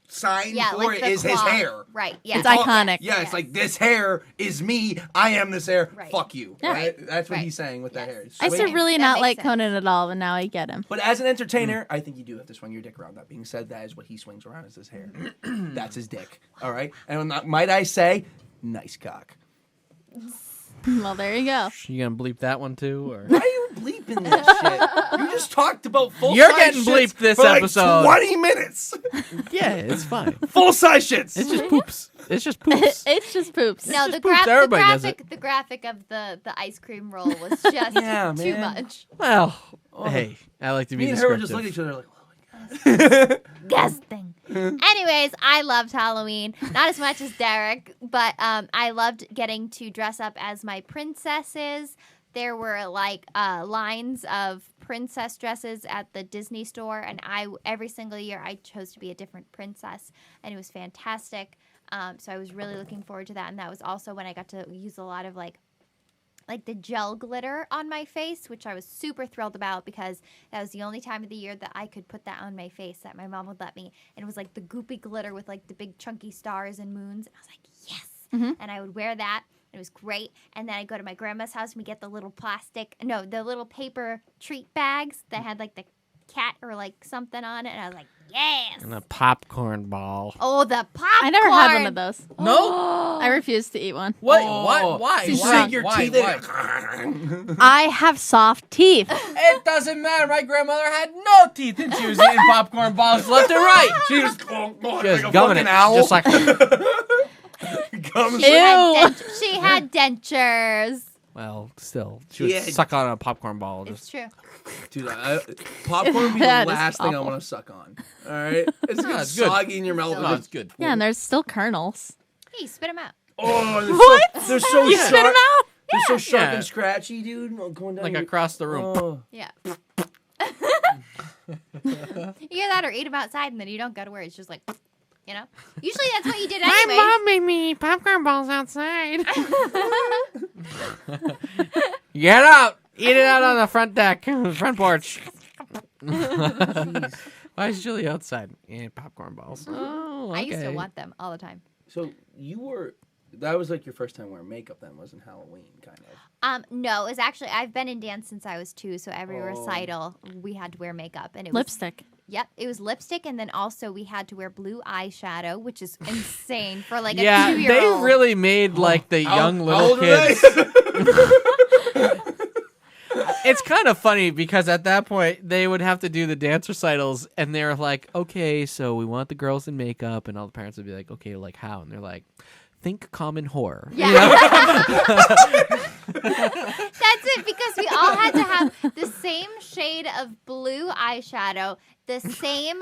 sign yeah, for like it the is his claw. hair. Right. Yeah. It's iconic. Yeah, it's like this hair is me. I am this hair. Right. Fuck you. Yeah. Right? That's what Right. he's saying with that Yes. hair. I used to Swing- really That not makes like sense. Conan at all, but now I get him. But as an entertainer, I think you do have to swing your dick around. That being said, that is what he swings around is his hair. That's his dick. All right? And might I say, nice cock. Well, there you go. You gonna bleep that one too, or Why are you bleeping this shit? You just talked about full You're size getting shits bleeped this for like episode. 20 minutes. yeah, it's fine. Full size shits. It's just poops. It's just poops. It's just poops. No, just the, poops. Everybody does the graphic of the ice cream roll was just Yeah, too man. much. Well, hey, I like to be Me and her were descriptive. just looking at each other like, oh my God. Disgusting. Anyways, I loved Halloween. Not as much as Derek, but I loved getting to dress up as my princesses. There were like lines of princess dresses at the Disney store, and every single year I chose to be a different princess, and it was fantastic. So I was really looking forward to that, and that was also when I got to use a lot of like the gel glitter on my face, which I was super thrilled about because that was the only time of the year that I could put that on my face that my mom would let me. And it was like the goopy glitter with like the big chunky stars and moons. And I was like, yes. Mhm. And I would wear that. It was great. And then I'd go to my grandma's house and we get the little the little paper treat bags that had like the cat or like something on it. And I was like, yes. And a popcorn ball. Oh, the popcorn. I never had one of those. No. I refuse to eat one. What? Oh. What? Why? You Why? sink your Why? teeth in Why? it. I have soft teeth. It doesn't matter. My grandmother had no teeth, and she was eating popcorn balls left and right. She was She like was a gumming fucking it, owl. just like. Gums. Ew. She had dentures. Well, still, she would Yeah. suck on a popcorn ball. It's Just true. Dude, popcorn would be the That is last thing I awful. want to suck on. All right? It's No, gonna it's good. soggy in your mouth. no, it's good. Yeah, and there's still kernels. Hey, spit them out. Oh, they're What? So, they're so You sharp. spit them out? They're so sharp Yeah. and scratchy, dude. Going down Like your- across the room. Oh. Yeah. Either that or eat them outside and then you don't go to where it's just like, you know? Usually that's what you did anyway. made me popcorn balls outside. Get out! Eat it out on the front deck, front porch. Why is Julie outside? Yeah, popcorn balls. Oh, okay. I used to want them all the time. So that was like your first time wearing makeup then, wasn't Halloween, kind of. No, it was actually, I've been in dance since I was 2, so every Oh. recital we had to wear makeup. And it was, Lipstick. Yep, it was lipstick, and then also we had to wear blue eyeshadow, which is insane for like Yeah, a they 2-year-old. really made like the young How little old were kids. they? It's kind of funny because at that point they would have to do the dance recitals, and they're like, "Okay, so we want the girls in makeup," and all the parents would be like, "Okay, like how?" And they're like, "Think common horror." Yeah. That's it, because we all had to have the same shade of blue eyeshadow, the same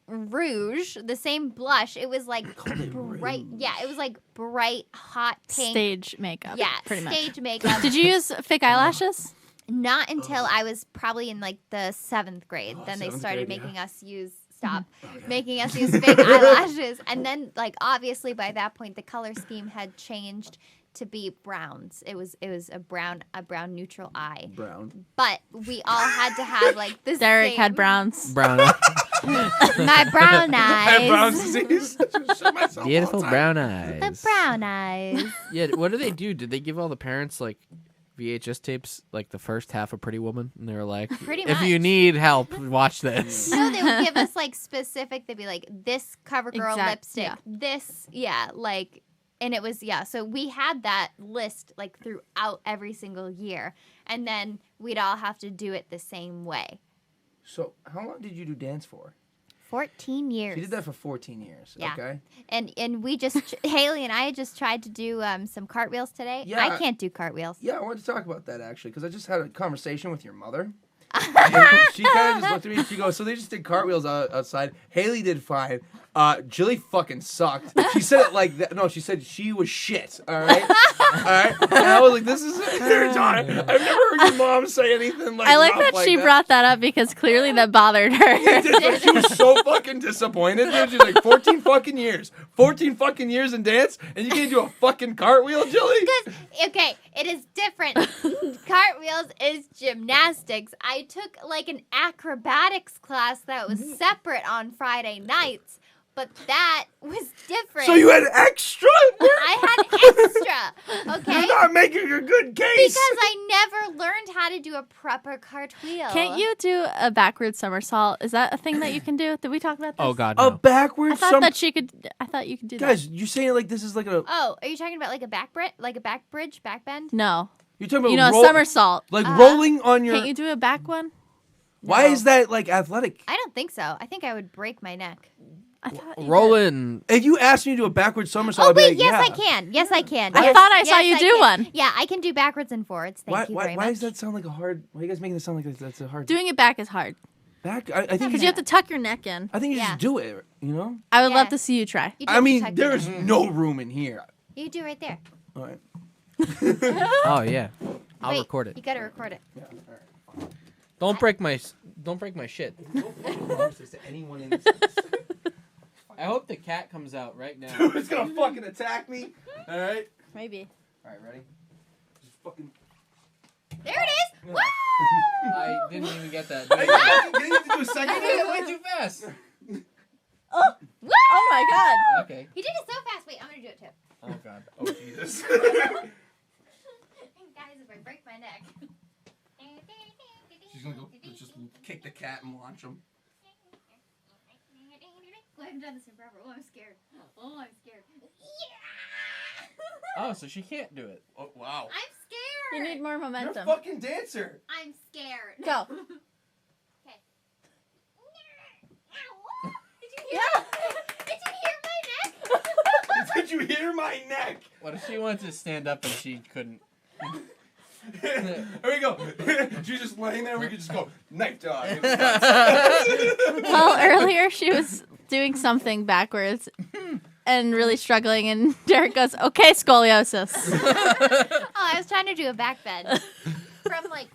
rouge, the same blush. It was like bright. Yeah, it was like bright, hot pink. Stage makeup. Yeah, pretty much. stage makeup. Did you use fake eyelashes? Not until I was probably in like the 7th grade. Then they 7th started grade, yeah. making us use stop making us use fake eyelashes. And then, like, obviously by that point, the color scheme had changed to be browns. It was a brown neutral eye. Brown. But we all had to have like this. Derek had browns. Brown. My brown eyes. Brown disease. Shut myself all Beautiful the time. brown The eyes. brown eyes. Yeah, what do they do? Did they give all the parents like VHS tapes, like the first half of Pretty Woman? And they were like, Pretty if you much. need help, watch this. No, they would give us like specific. They'd be like, this CoverGirl lipstick. yeah. This, like, and it was So we had that list like throughout every single year, and then we'd all have to do it the same way. So, how long did you do dance for? 14 years. You did that for 14 years. Yeah. Okay. And we just Haley and I just tried to do some cartwheels today. Yeah. I can't do cartwheels. Yeah, I wanted to talk about that actually because I just had a conversation with your mother. And she kind of just looked at me and she goes, so they just did cartwheels outside. Haley did fine. Jilly fucking sucked. She said it like that. No, she said she was shit. All right? All right? And I was like, this is a third time. I've never heard your mom say anything like I like rough that she brought that up because clearly that bothered her. She was so fucking disappointed, dude. She's like, 14 fucking years. 14 fucking years in dance, and you can't do a fucking cartwheel, Jilly? Because, okay, it is different. Cartwheels is gymnastics. I took like an acrobatics class that was separate on Friday nights, but that was different. So you had extra work? I had extra, okay? You're not making a good case. Because I never learned how to do a proper cartwheel. Can't you do a backward somersault? Is that a thing that you can do? Did we talk about this? Oh, God, A no. I backwards thought that she could. I thought you could do Guys, you're saying it like this is like a... Oh, are you talking about like a back bridge, back bend? that. No, You're talking about you know, a roll- somersault. Like rolling on your... Can't you do a back one? Why is that like athletic? I don't think so. I think I would break my neck. I thought you did. Rolling. If you asked me to do a backwards somersault, Oh I'd be wait, like, yes yeah. I can. Yes I can. I Yes, thought I saw yes, you I do can. one. Yeah, I can do backwards and forwards. Thank you very much. Why does that sound like a hard... Why are you guys making it sound like that's a hard... Doing it back is hard Back? I think because you have to tuck your neck in. I think you Yeah. just do it, you know? I would love Yeah. to see you try. You do I have to mean, tuck your there's neck. no room in here. You do right there. All right. Oh, yeah. I'll Wait, record it. You gotta record it. Yeah, all right. Don't break my shit. To anyone in this I hope the cat comes out right now. Dude, it's gonna fucking attack me. All right. Maybe. All right, ready? Just fucking. There it is. Woo! I didn't even get that. I didn't even do a second. I did it way too fast. Oh my god. Okay. He did it so fast. Wait, I'm gonna do it too. Oh, God. Oh Jesus. Guys, if I break my neck. She's gonna go just kick the cat and launch him. I haven't done this in forever. Oh, I'm scared. Oh, I'm scared. Yeah! Oh, so she can't do it. Oh wow. I'm scared. You need more You're a momentum. fucking dancer. I'm scared. Go. Okay. Did you hear? Did you hear my neck? Did you hear my neck? What if she wanted to stand up and she couldn't? There we go. She's just laying there. We could just go KnifeDog. Well, earlier she was doing something backwards and really struggling, and Derek goes, "Okay, scoliosis." Oh, I was trying to do a back bend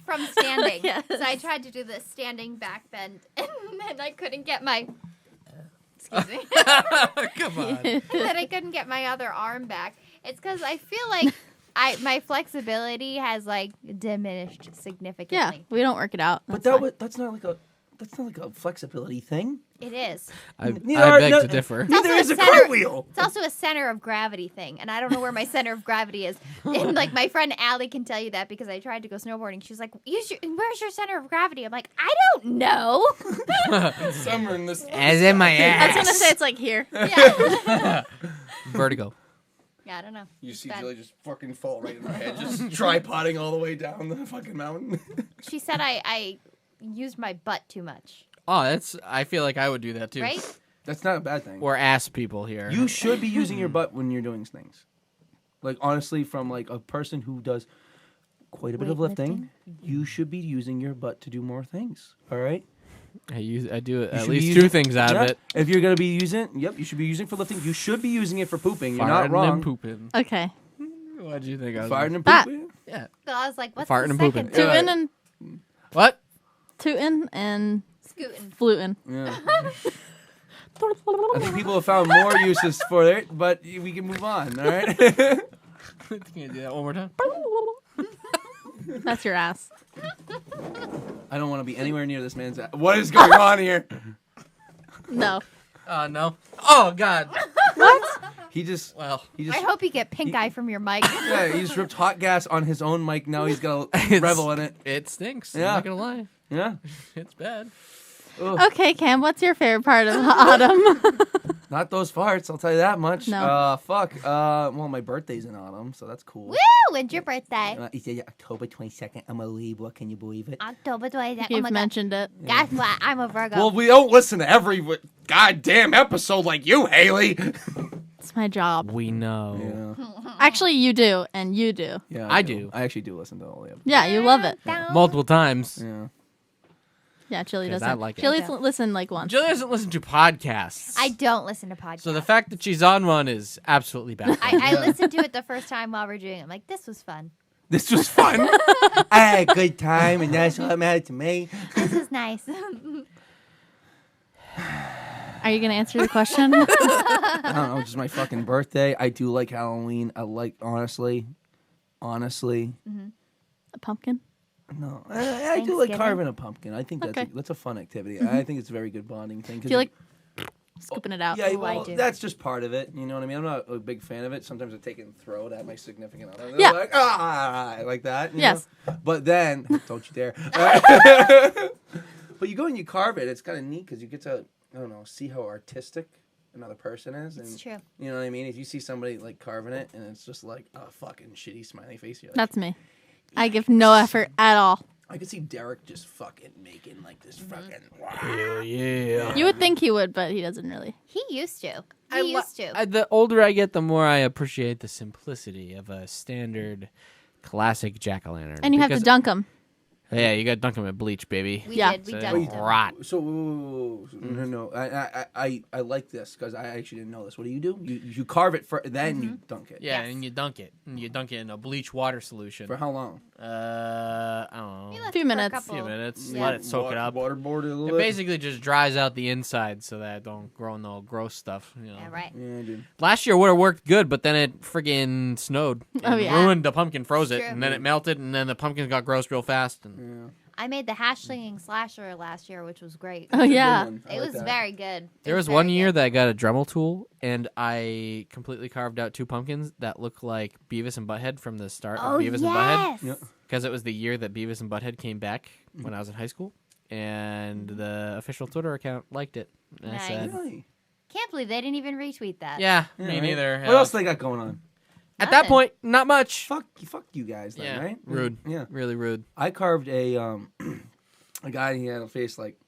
from standing. Yes. So I tried to do the standing back bend, and then I couldn't get my. Excuse me. Come on. Then I couldn't get my other arm back. It's because I feel like my flexibility has like diminished Yeah, significantly. we don't work it out. But That's fine. that's not like a flexibility thing. It is. I Neither beg are- to differ. Neither also is a a center- cartwheel. It's also a center of gravity thing, and I don't know where my center of gravity is. And like my friend Allie can tell you that because I tried to go snowboarding. She's like, "Where's your center of gravity?" I'm like, "I don't know." Somewhere in this. As in my I was ass. gonna say it's like here. Yeah. Vertigo. Yeah, I don't know. You see Bad. Jilly just fucking fall right in her head, just tripoding all the way down the fucking mountain. She said I used my butt too much, Oh, I feel like I would do that too. right? That's not a bad thing. Or ass people here. You should be using your butt when you're doing things. Like honestly, from like a person who does quite a bit of lifting, you should be using your butt to do more things. All right. I do You at should be least using- two things out Yeah. of it. If you're gonna be using it, you should be using it for lifting. You should be using it for pooping. You're not Farting wrong. and pooping. Okay. What do you think I was? Farting and That- pooping. Yeah. So I was like, "What's Farting the and second pooping. thing?" Tootin' and What? tootin' and Scooting. Fluting. Yeah. I think people have found more uses for it, but we can move on. All right. Can you do that one more time? That's your ass. I don't want to be anywhere near this man's. What is going on here? No. No. Oh God. He just. Well, He I just. hope you get pink eye from your mic. Yeah, he just ripped hot gas on his own mic. Now he's got to revel in it. it stinks. Yeah. I'm not gonna lie. Yeah. It's bad. Ugh. Okay, Cam, what's your favorite part of autumn? Not those farts. I'll tell you that much. No. Fuck. Well, my birthday's in autumn, so that's cool. Woo! When's your birthday? He said October 22nd. I'm a Libra. Can you believe it? October 22nd. Oh You've my God. mentioned it. Guess what? I'm a Virgo. Well, we don't listen to every goddamn episode like you, Haley. It's my job. We know. Yeah. Actually, you do, and you do. Yeah, I do. I actually do listen to all the episodes. Yeah, you love it. Down. Multiple times. Yeah. Yeah, Chili 'Cause doesn't. I like it. Chili's Yeah. listened like once. Julie doesn't listen to podcasts. I don't listen to podcasts. So the fact that she's on one is absolutely bad. I listened to it the first time while we're doing it. I'm like, this was fun. This was fun. I had a good time, and that's what mattered to me. This is nice. Are you gonna answer the question? I don't know, just my fucking birthday. I do like Halloween. I like, honestly, A pumpkin. no. I do like Thanksgiving? carving a pumpkin. I think Okay. that's a fun activity. I think it's a very good bonding thing. 'Cause Do you like scooping it out? Yeah, Ooh, I well, do. that's just part of it. You know what I mean? I'm not a big fan of it. Sometimes I take it and throw it at my significant other. They're Yeah. like, like that. You Yes. know? But then, don't you dare. But you go and you carve it. It's kind of neat because you get to, I don't know, see how artistic another person is. And, It's true. You know what I mean? If you see somebody like carving it and it's just like a fucking shitty smiley face, you're like, That's me. I give no effort at all. I could see Derek just fucking making like this fucking. Hell yeah. You would think he would, but he doesn't really. He used to. He used to. The older I get, the more I appreciate the simplicity of a standard classic jack-o'-lantern. And you have to dunk him. Yeah, you got to dunk them with bleach, baby. We Yeah. did. We So done it's it. rot. So no. I like this because I actually didn't know this. What do? You carve it for then you dunk it. Yeah, Yes. and you dunk it. And you dunk it in a bleach water solution. For how long? I don't We know. left Few it for minutes. couple- A few minutes. Yeah. Let it soak it up. Waterboard it a little It bit. basically just dries out the inside so that it don't grow no gross stuff. You know. Yeah, right. Yeah, dude. Last year would have worked good, but then it friggin' snowed. And Oh, yeah. ruined the pumpkin, froze it, True. and then it melted, and then the pumpkins got gross real fast. And Yeah. I made the hash slinging slasher last year, which was great. Oh yeah. It was very good. there was one year that I got a Dremel tool, and I completely carved out 2 pumpkins that look like Beavis and Butthead from the start Oh of Beavis and Butthead. yes. Yeah. Because it was the year that Beavis and Butthead came back when I was in high school, and the official Twitter account liked it. And I Nice. said, Really? Can't believe they didn't even retweet that. yeah, Yeah, me right? neither. What else they got going on? At that Nothing. point, not much. Fuck you guys then, Yeah, right? rude. Yeah. Really rude. I carved a a guy. He had a face like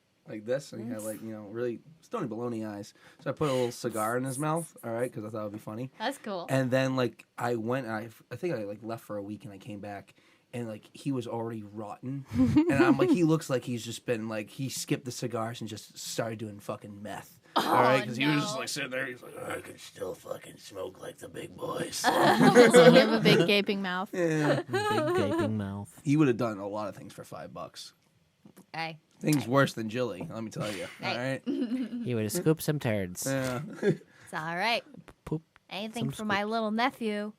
this, and he had like really stony baloney eyes. So I put a little cigar in his mouth. All right, because I thought it would be funny. That's cool. And then like I went, and I think I like left for a week, and I came back. And like he was already rotten, and I'm like, he looks like he's just been like he skipped the cigars and just started doing fucking meth. All right, because he was just no. like sitting there. He's like, I can still fucking smoke like the big boys. So you have a big gaping mouth. Yeah. Big gaping mouth. He would have done a lot of things for $5. Hey. Things worse than Jilly, let me tell you. All Hey. right. He would have scooped some turds. Yeah. It's all right. Poop. Anything Some for my little nephew.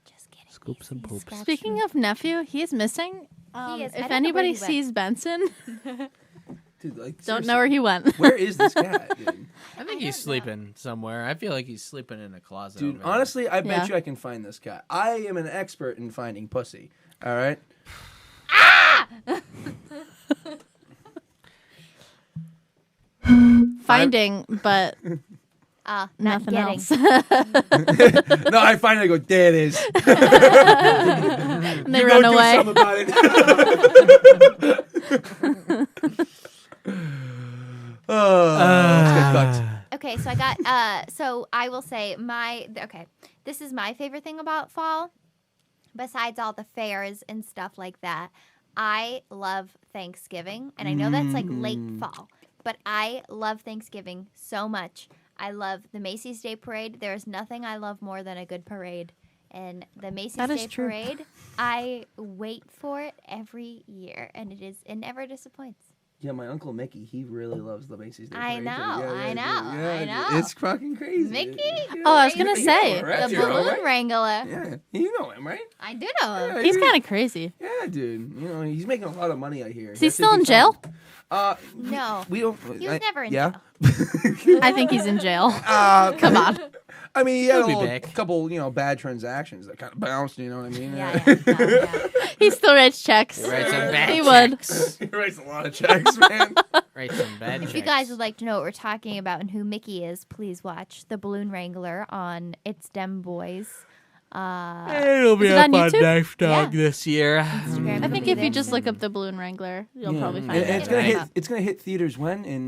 Just kidding. Scoop some He's poops. scratching. Speaking of nephew, he's missing. He is. I If don't know anybody where he went. sees Benson, Dude, like, don't seriously, know where he went. where is this cat, dude? I think he's sleeping somewhere. I feel like he's sleeping in a closet. Dude, over there. honestly, I bet Yeah. you I can find this cat. I am an expert in finding pussy. All right. Finding, but Not nothing getting. else. No, I find it. I go, there it is. And they You run go away. Do something about it. Let's get cooked. Okay, so I got so I will say this is my favorite thing about fall. Besides all the fairs and stuff like that, I love Thanksgiving, and I know that's like late fall, but I love Thanksgiving so much. I love the Macy's Day Parade. There's nothing I love more than a good parade. And the Macy's That is Day true. Parade, I wait for it every year, and it never disappoints. Yeah, my uncle Mickey, he really loves the Macy's Day I Parade. know, I know, I dude. know. It's fucking crazy. Mickey? Oh, I was gonna Crazy. say, Right? The You know, balloon right? wrangler. Yeah, you know him, right? I do know him. Yeah, he's kind of crazy. Yeah, dude. You know, he's making a lot of money, I hear. Is he still in jail? No. We don't. He was never in yeah? I think he's in jail. Come on. I mean, he had He'll be a back. couple, bad transactions that kind of bounced. You know what I mean? Yeah. He still writes checks. Write some bad He would. checks. He writes a lot of checks, man. Write some bad If checks. you guys would like to know what we're talking about and who Mickey is, please watch The Balloon Wrangler on It's Dem Boys. It'll be Is it up on on YouTube? KnifeDog Yeah. this year. Instagram, I it'll think be if you there just soon. look up the Balloon Wrangler, you'll probably find And it. it's gonna Right. hit. It's gonna hit theaters when in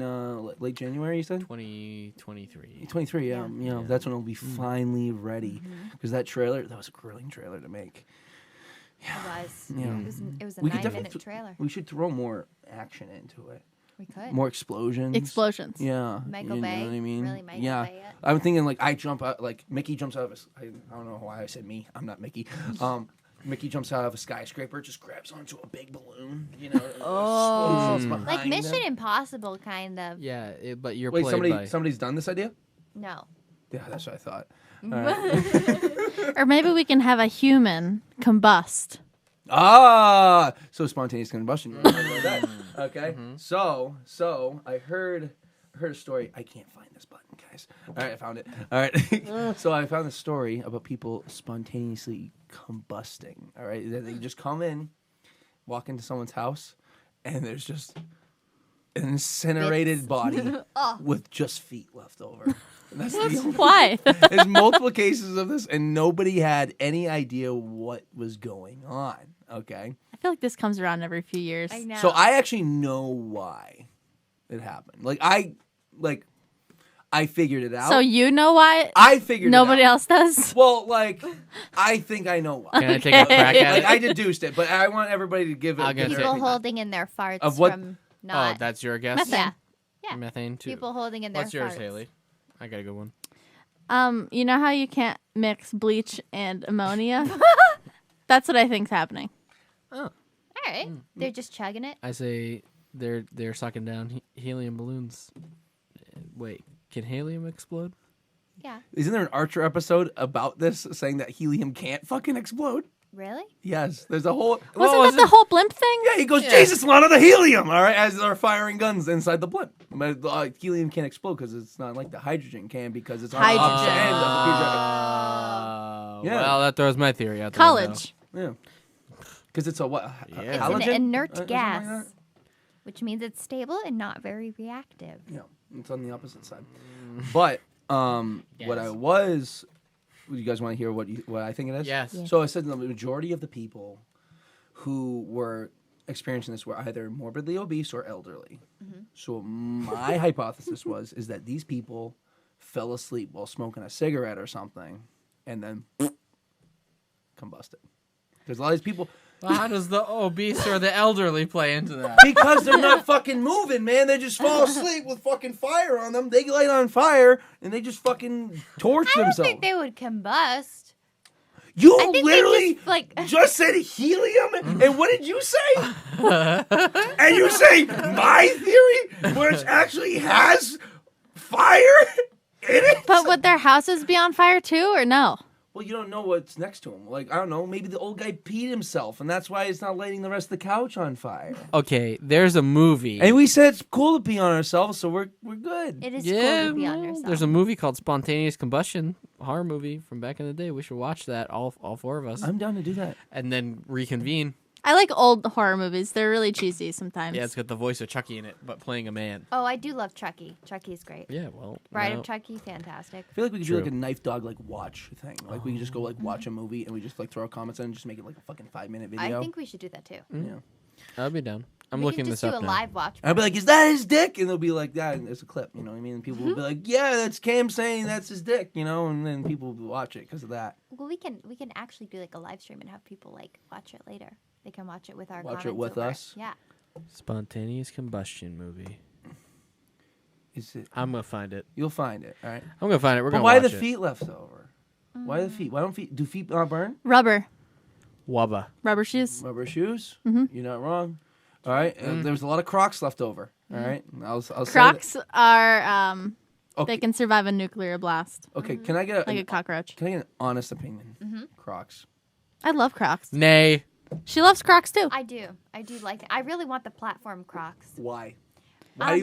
late January. You said 2023. 23. Yeah, Yeah. that's when it'll be finally ready. Because that trailer, that was a grilling trailer to make. It was. Yeah. It was a We could 9-minute definitely- trailer. We should throw more action into it. We could. More explosions. Explosions. Yeah. Michael you Bay. know what I mean? Really Michael yeah. Bay it. I'm thinking like I jump out, like Mickey jumps out of a. I don't know why I said me. I'm not Mickey. Mickey jumps out of a skyscraper, just grabs onto a big balloon. You know. Explosions Like behind Mission him. Impossible, kind of. Yeah, but you're Wait, played by. somebody's done this idea? No. Yeah, that's what I thought. All right. Or maybe we can have a human combust. So spontaneous combustion. You wanna know that? Okay. So I heard a story. I can't find this button, guys. All right, I found it. All right. So I found a story about people spontaneously combusting. All right, they just come in, walk into someone's house, and there's just an incinerated body with just feet left over. And that's the only. Why? There's multiple cases of this, and nobody had any idea what was going on. Okay. I feel like this comes around every few years. I know. So I actually know why it happened. I figured it out. So you know why I figured nobody it out. else does? Well, I think I know why. Can I take a crack at Like it? I deduced it, but I want everybody to give it. I'll get People it. holding in their farts Of what- from Oh, not. that's your guess? Methane. Yeah. Methane, too. People holding in their What's yours, farts. Haley? I got a good one. You know how you can't mix bleach and ammonia? That's what I think's happening. All right. They're just chugging it. I say they're sucking down helium balloons. Wait, can helium explode? Yeah. Isn't there an Archer episode about this saying that helium can't fucking explode? Really? Yes. There's a whole. Wasn't that the whole blimp thing? Yeah, he goes, Jesus, a lot of the helium, all right, as they're firing guns inside the blimp. But helium can't explode because it's not like the hydrogen can because it's on the opposite Hydrogen. end of Yeah. Well, that throws my theory out the College. the Yeah. Because it's a what? Yeah. It's Halogen? an inert Something like gas, that? which means it's stable and not very reactive. Yeah, it's on the opposite side. But what I was, you guys want to hear what I think it is? Yes. Yeah. So I said the majority of the people who were experiencing this were either morbidly obese or elderly. So my hypothesis is that these people fell asleep while smoking a cigarette or something, and then combusted. There's a lot of these people. Well, how does the obese or the elderly play into that? Because they're not fucking moving, man. They just fall asleep with fucking fire on them. They light on fire and they just fucking torch I don't themselves. think they would combust. You I think they literally just, like- just said helium, and what did you say? And you say my theory, which actually has fire in it? But would their houses be on fire too, or no? Well, you don't know what's next to him. Like, I don't know, maybe the old guy peed himself, and that's why it's not lighting the rest of the couch on fire. Okay, there's a movie. And we said it's cool to pee on ourselves, so we're good. It is yeah, cool to be on well, yourself. there's a movie called Spontaneous Combustion, a horror movie from back in the day. We should watch that, all four of us, I'm down to do that. and then reconvene. I like old horror movies. They're really cheesy sometimes. Yeah, it's got the voice of Chucky in it, but playing a man. Oh, I do love Chucky. Chucky's great. Yeah, well, Bride now- of Chucky, fantastic. I feel like we could True. do like a knife dog like watch thing. Like we could just go like watch a movie and we just like throw our comments in and just make it like a fucking 5-minute video. I think we should do that too. yeah. I'd be down. I'm we looking can this just do up a now. live watch. I'd be like, is that his dick? And they'll be like, yeah, and there's a clip, you know what I mean? And people will be like, yeah, that's Cam saying that's his dick, you know? And then people will watch it because of that. Well, we can actually do like a live stream and have people like watch it later. They can watch it with our Watch it comments with over. us? Yeah. Spontaneous Combustion movie. Is it? I'm gonna find it. You'll find it, all right? I'm gonna find it. We're But gonna why watch the it. feet left over? Why the feet? Why don't feet? Do feet not burn? Rubber Wubba. shoes. Rubber shoes? Mhm. You're not wrong. All right, there was a lot of Crocs left over. All right, I'll say Crocs are Okay. they can survive a nuclear blast that. Okay, can I get like a cockroach. can I get an honest opinion? Crocs. I love Crocs. Nay. She loves Crocs too. I do like it. I really want the platform Crocs. Why? Why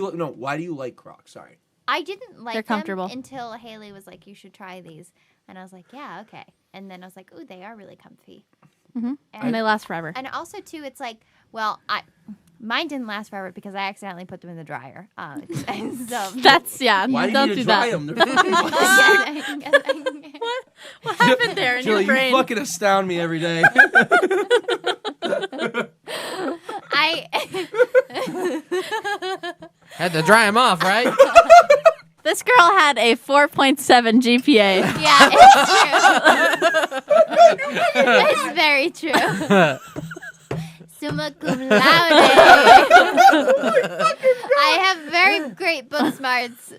do you like Crocs? Sorry. I didn't like They're them comfortable. until Haley was like, "You should try these," and I was like, "Yeah, okay." And then I was like, "Ooh, they are really comfy." And they last forever. And also too, it's like, well, mine didn't last forever because I accidentally put them in the dryer. And so That's Why do you don't need do to dry that. them? They're fucking What happened there in Julie, your brain? you fucking astound me every day. Had to dry them off, right? This girl had a 4.7 GPA. Yeah, it's true. It's very true. Summa cum laude. I have very great book smarts,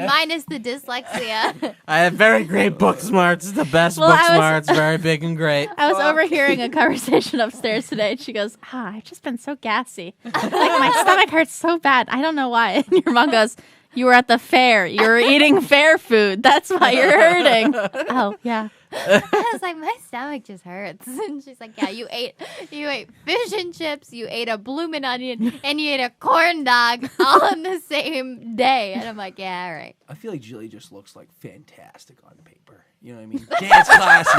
minus the dyslexia. I have very great book smarts. The best Well, book I was- smarts. Very big and great. I was overhearing a conversation upstairs today, and she goes, I've just been so gassy. Like, my stomach hurts so bad. I don't know why. And your mom goes, you were at the fair. You were eating fair food. That's why you're hurting. Oh, yeah. I was like, my stomach just hurts. And she's like, yeah, you ate fish and chips, you ate a bloomin' onion, and you ate a corn dog all on the same day. And I'm like, yeah, all right. I feel like Julie just looks like fantastic on paper. You know what I mean? Dance classes,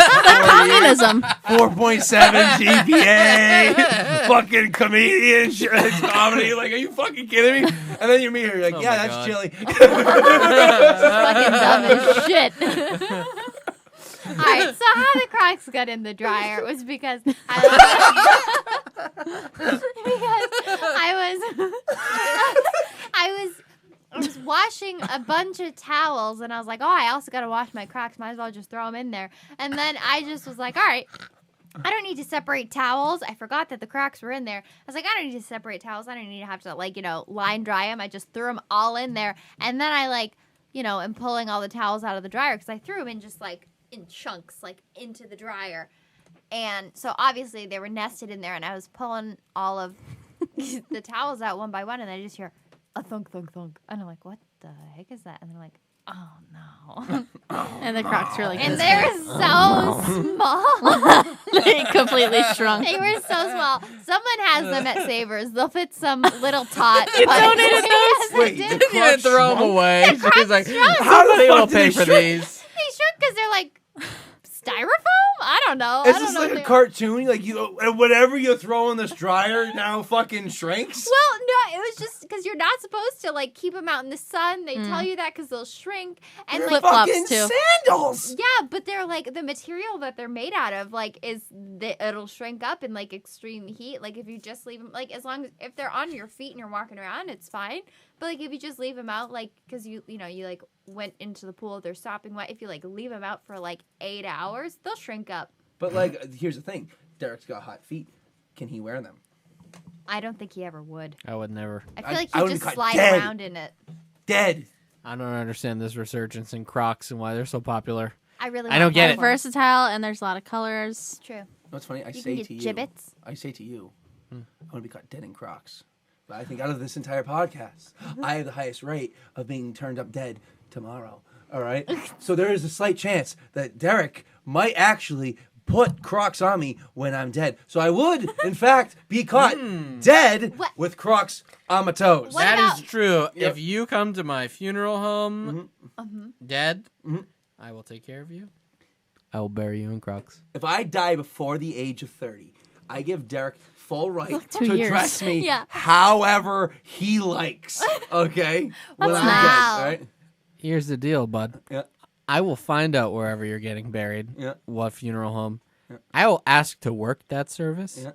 Communism. 4.7 GPA, fucking comedian, comedy. Like, are you fucking kidding me? And then you meet her, you're like, Oh yeah, my that's God. Julie. Fucking dumb as shit. All right, so how the Crocs got in the dryer was because I was washing a bunch of towels, and I was like, oh, I also got to wash my Crocs. Might as well just throw them in there. And then I just was like, all right, I don't need to separate towels. I forgot that the Crocs were in there. I was like, I don't need to separate towels. I don't need to have to, line dry them. I just threw them all in there. And then I, am pulling all the towels out of the dryer because I threw them in just, in chunks, into the dryer. And so obviously they were nested in there, and I was pulling all of the towels out one by one, and I just hear a thunk, thunk, thunk. And I'm like, what the heck is that? And they're like, oh no. And the Crocs were like And this they big. were so small. They completely shrunk. They were so small. Someone has them at Savers. They'll fit some little tot. You donated those? Yes, I Wait, did. the You didn't throw them shrunk? away. She's like, How the they fuck will did pay they for shrink? these. They shrunk because they're like styrofoam? I don't know. Is I don't this know like if a they- cartoon? Like, whatever you throw in this dryer now fucking shrinks? Well, no, it was just because you're not supposed to keep them out in the sun. They tell you that because they'll shrink. And They're flip-flops, fucking too. sandals! yeah, but they're the material that they're made out of it'll shrink up in extreme heat. If you just leave them as long as if they're on your feet and you're walking around, it's fine. But if you just leave them out because you went into the pool, they're stopping wet. If you leave them out for 8 hours, they'll shrink up. But here's the thing: Derek's got hot feet. Can he wear them? I don't think he ever would. I would never. I feel I like he'd would've just got slide dead. around in it. Dead. I don't understand this resurgence in Crocs and why they're so popular. I really. I don't get it. Versatile, and there's a lot of colors. True. What's funny? I You say can to get you. gibbets. I say to you. I want to be caught dead in Crocs. But I think out of this entire podcast, I have the highest rate of being turned up dead tomorrow. All right. So there is a slight chance that Derek might actually put Crocs on me when I'm dead. So I would, in fact, be caught dead What? with Crocs on my toes. What That about- is true. Yep. If you come to my funeral home dead, Mhm. I will take care of you. I will bury you in Crocs. If I die before the age of 30, I give Derek full right 2 to years. dress me Yeah. however he likes. Okay? When That's I'm nice. dead, all right? Here's the deal, bud. Yeah. I will find out wherever you're getting buried, Yeah. what funeral home. Yeah. I will ask to work that service. Yeah.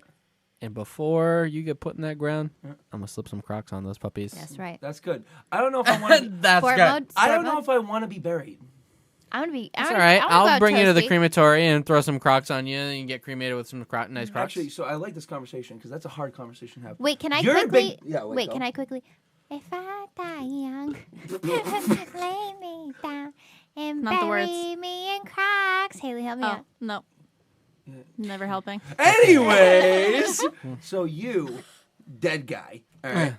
And before you get put in that ground, Yeah. I'm going to slip some Crocs on those puppies. That's right. That's good. I don't know if I want to be, That's Sport good. mode. I Sport don't know mode. if I want to be buried. I want to be. That's all right. I I'll wanna go bring you to the toasty. crematory and throw some Crocs on you, and you can get cremated with some nice Crocs. Actually, so I like this conversation because that's a hard conversation to have. Wait, can I You're a quickly? big- yeah, wait, go. can I quickly? If I die young, lay me down and Not the bury words. me in Crocs. Haley, help me Oh, out. no. Never helping. Anyways, so you dead guy. All right.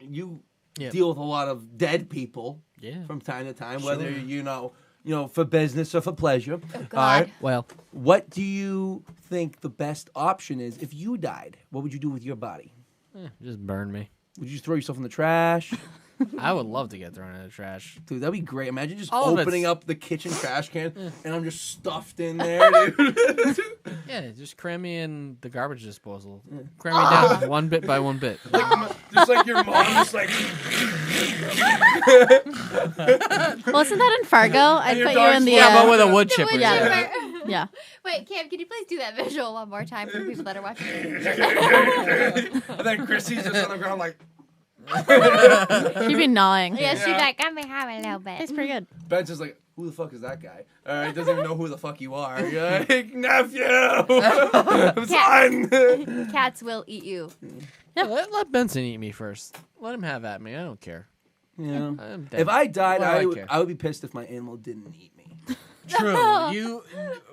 You Yep. deal with a lot of dead people Yeah. from time to time, whether for business or for pleasure. Oh, God. All right. Well, What do you think the best option is if you died? What would you do with your body? just burn me. Would you throw yourself in the trash? I would love to get thrown in the trash. Dude, that'd be great. Imagine just All of opening it's- up the kitchen trash can and I'm just stuffed in there, dude. Yeah, just cram me in the garbage disposal. Cram me down one bit by one bit. Just like your mom, just like. Wasn't that in Fargo? I your put you dog's- in the. Yeah, but with a wood The chipper. wood Yeah. chipper. Yeah. Wait, Cam, can you please do that visual one more time for the people that are watching? And then Chrissy's just on the ground like. She'd be gnawing. Yeah, she's like, I'm having a little bit. It's pretty good. Ben's just like, who the fuck is that guy? All right, doesn't even know who the fuck you are. You're like, nephew, son. Cats will eat you. Yeah, let Benson eat me first. Let him have at me. I don't care. Yeah. I'm dead. If I died, What do I care? I would be pissed if my animal didn't eat me. True.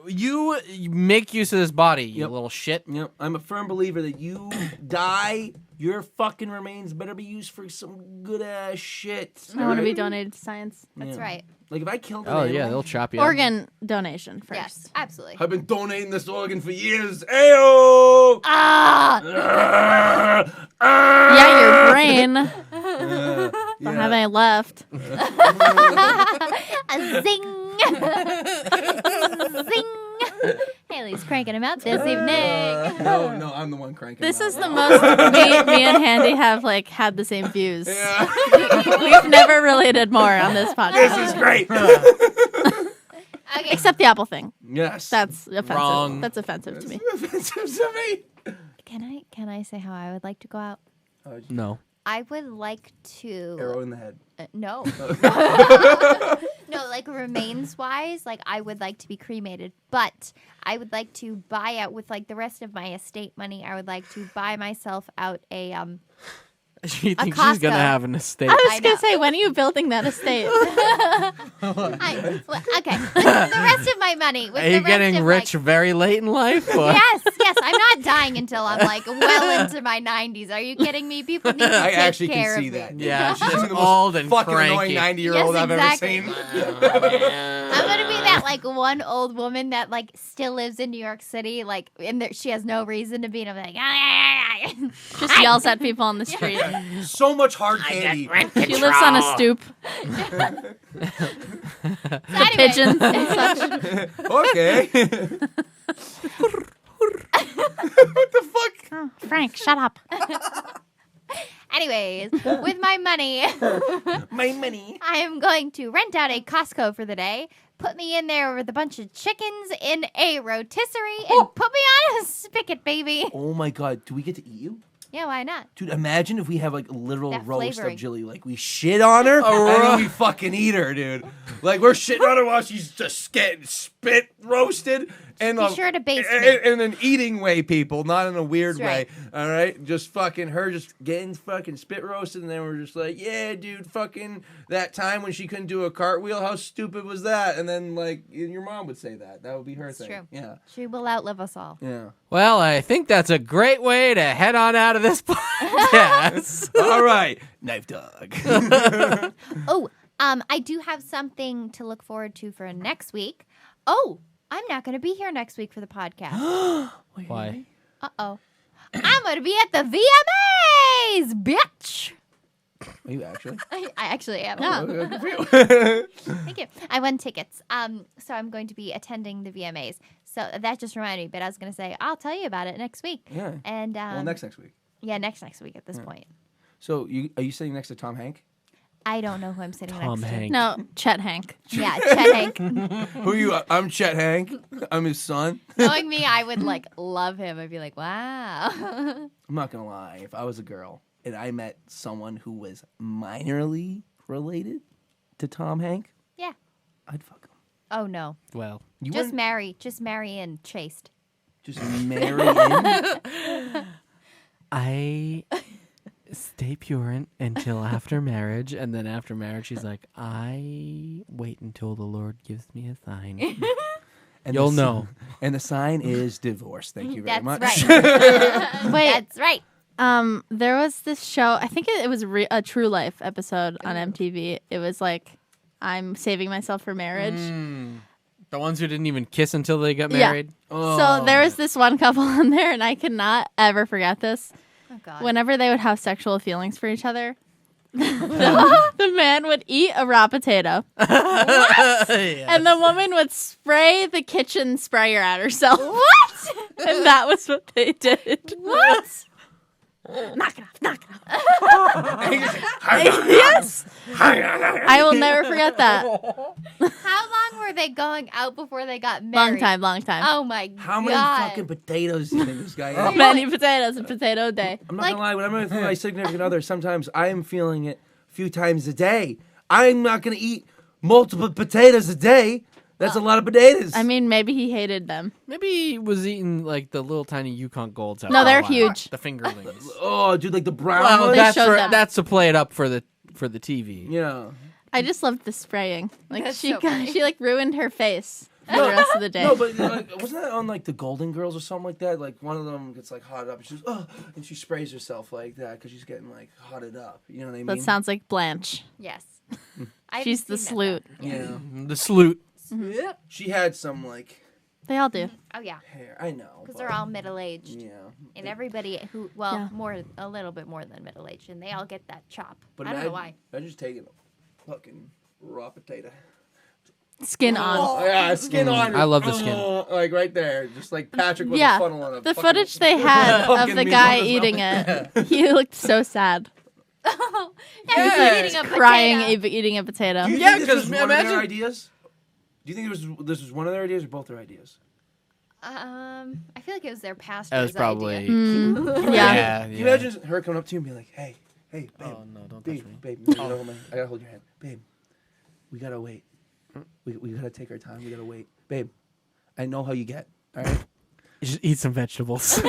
You make use of this body, you Yep. little shit. Yep. I'm a firm believer that you die, your fucking remains better be used for some good ass shit. I want to be donated to science. That's Yeah. right. Like if I killed an Oh animal, yeah, they'll chop you up. Organ donation first. Yes, absolutely. I've been donating this organ for years. Ayo! Ah! Yeah, your brain. Yeah. Don't have any left. A zing! Zing! Haley's cranking him out this evening. No, I'm the one cranking. This it is out. the most me and Handy have had the same views. Yeah. We've never related more on this podcast. This is great. Okay. Except the apple thing. Yes. That's offensive. Wrong. That's offensive to me. offensive to me. Can I say how I would like to go out? No. I would like to Arrow in the head. no. No, like remains wise, like I would like to be cremated, but I would like to buy out with like the rest of my estate money. I would like to buy myself out a You think she's Costco. gonna have an estate? I I was going know. to say, when are you building that estate? okay, with the rest of my money. With Are you the rest getting of, rich Like, very late in life? Or? yes, I'm not dying until I'm like well into my 90s. Are you kidding me? People need to I take actually care can see of me. that. Yeah, She's she's the most old and fucking cranky. annoying 90-year-old Yes, I've exactly. ever seen. I'm gonna be that like one old woman that like still lives in New York City, like she has no reason to be, and I'm like, Just yells at people on the street. So much hard candy. She lives on a stoop. Anyway. Pigeons and such. Okay. What the fuck? Oh, Frank, shut up. Anyways, with my money, My money. I am going to rent out a Costco for the day, put me in there with a bunch of chickens in a rotisserie, and put me on a spigot, baby. Oh my god, do we get to eat you? Yeah, why not? Dude, imagine if we have like a literal That roast flavoring. of Jilly. Like we shit on her and then we fucking eat her, dude. Like we're shitting on her while she's just getting spit roasted. And Be sure to baste me. in an eating way, people, not in a weird That's way. right. All right, just fucking her, just getting fucking spit roasted, and then we're just like, yeah, dude, fucking that time when she couldn't do a cartwheel, how stupid was that? And then like your mom would say that. That would be her thing. true. Yeah, She will outlive us all. yeah. Well, I think that's a great way to head on out of this podcast. All right, Knife Dog. Oh, I do have something to look forward to for next week. Oh, I'm not going to be here next week for the podcast. Why? Uh-oh. I'm going to be at the VMAs, bitch. Are you actually? I actually am. Good for you. Thank you. I won tickets. So I'm going to be attending the VMAs. So that just reminded me, but I was going to say, I'll tell you about it next week. Yeah. And Well, next week. Yeah, next week at this point. So are you sitting next to Tom Hank? I don't know who I'm sitting Tom next Hanks. No, Chet Hank. to. Yeah, Chet Hank. Who are you? I'm Chet Hank. I'm his son. Knowing me, I would like love him. I'd be like, wow. I'm not gonna lie. If I was a girl and I met someone who was minorly related to Tom Hank, Yeah. I'd fuck him. Oh no. Well, You Just wouldn't marry and chaste. just marry him? I stay pure until after marriage, and then after marriage, she's like, I wait until the Lord gives me a sign. And You'll the know. And the sign is divorce. Thank you very That's much. right. Wait. That's right. There was this show. I think it was a True Life episode on MTV. It was like, I'm saving myself for marriage. The ones who didn't even kiss until they got Yeah. married. So there was this one couple on there, and I could not ever forget this. Oh God. Whenever they would have sexual feelings for each other, the man would eat a raw potato, and the woman would spray the kitchen sprayer at herself. What? And that was what they did. What? Knock it off! Knock it off! Yes. I will never forget that. How long were they going out before they got married? Long time. Oh my God. How many fucking potatoes do you think this guy ate? Many potatoes, a potato a day. I'm not gonna lie, when I'm with my significant other, sometimes I am feeling it a few times a day. I'm not gonna eat multiple potatoes a day. That's a lot of potatoes. I mean, maybe he hated them. Maybe he was eating like the little tiny Yukon Golds. No, after they're a while. huge. The fingerlings. oh, dude, like the brown Well, ones? They showed them. that's to play it up for the TV. Yeah. I just loved the spraying. Like That's she so funny. she like ruined her face for the rest of the day. No, but like, wasn't that on like the Golden Girls or something like that? Like one of them gets like hotted up, and she's and she sprays herself like that because she's getting like hotted up. You know what I mean? That sounds like Blanche. Yes. I She's haven't the seen salute. Yeah. The salute. that. She had some like They all do. Oh yeah. hair. I know. Because but- they're all middle aged. Yeah. And everybody who, Yeah. a little bit more than middle aged, and they all get that chop. But I don't know why. I just taking a fucking raw potato. Skin on. Oh, yeah, skin on. I love the skin. Like right there, just like Patrick with Yeah. a funnel on a The fucking- footage they had of pumpkin the meat guy on his eating mouth. it, he looked so sad. Oh, Yeah. yeah, he's eating a Crying, potato. eating a potato. Do you Yeah, think this 'cause was one of their imagine- ideas? Do you think this was one of their ideas or both their ideas? I feel like it was their pastor's That was probably. idea. Yeah. Can you imagine her coming up to you and being like, "Hey, babe, Oh no! Don't touch babe, me. babe, you gotta hold I gotta hold your hand, babe. We gotta wait. We gotta take our time. We gotta wait, babe. I know how you get. All right. Just eat some vegetables.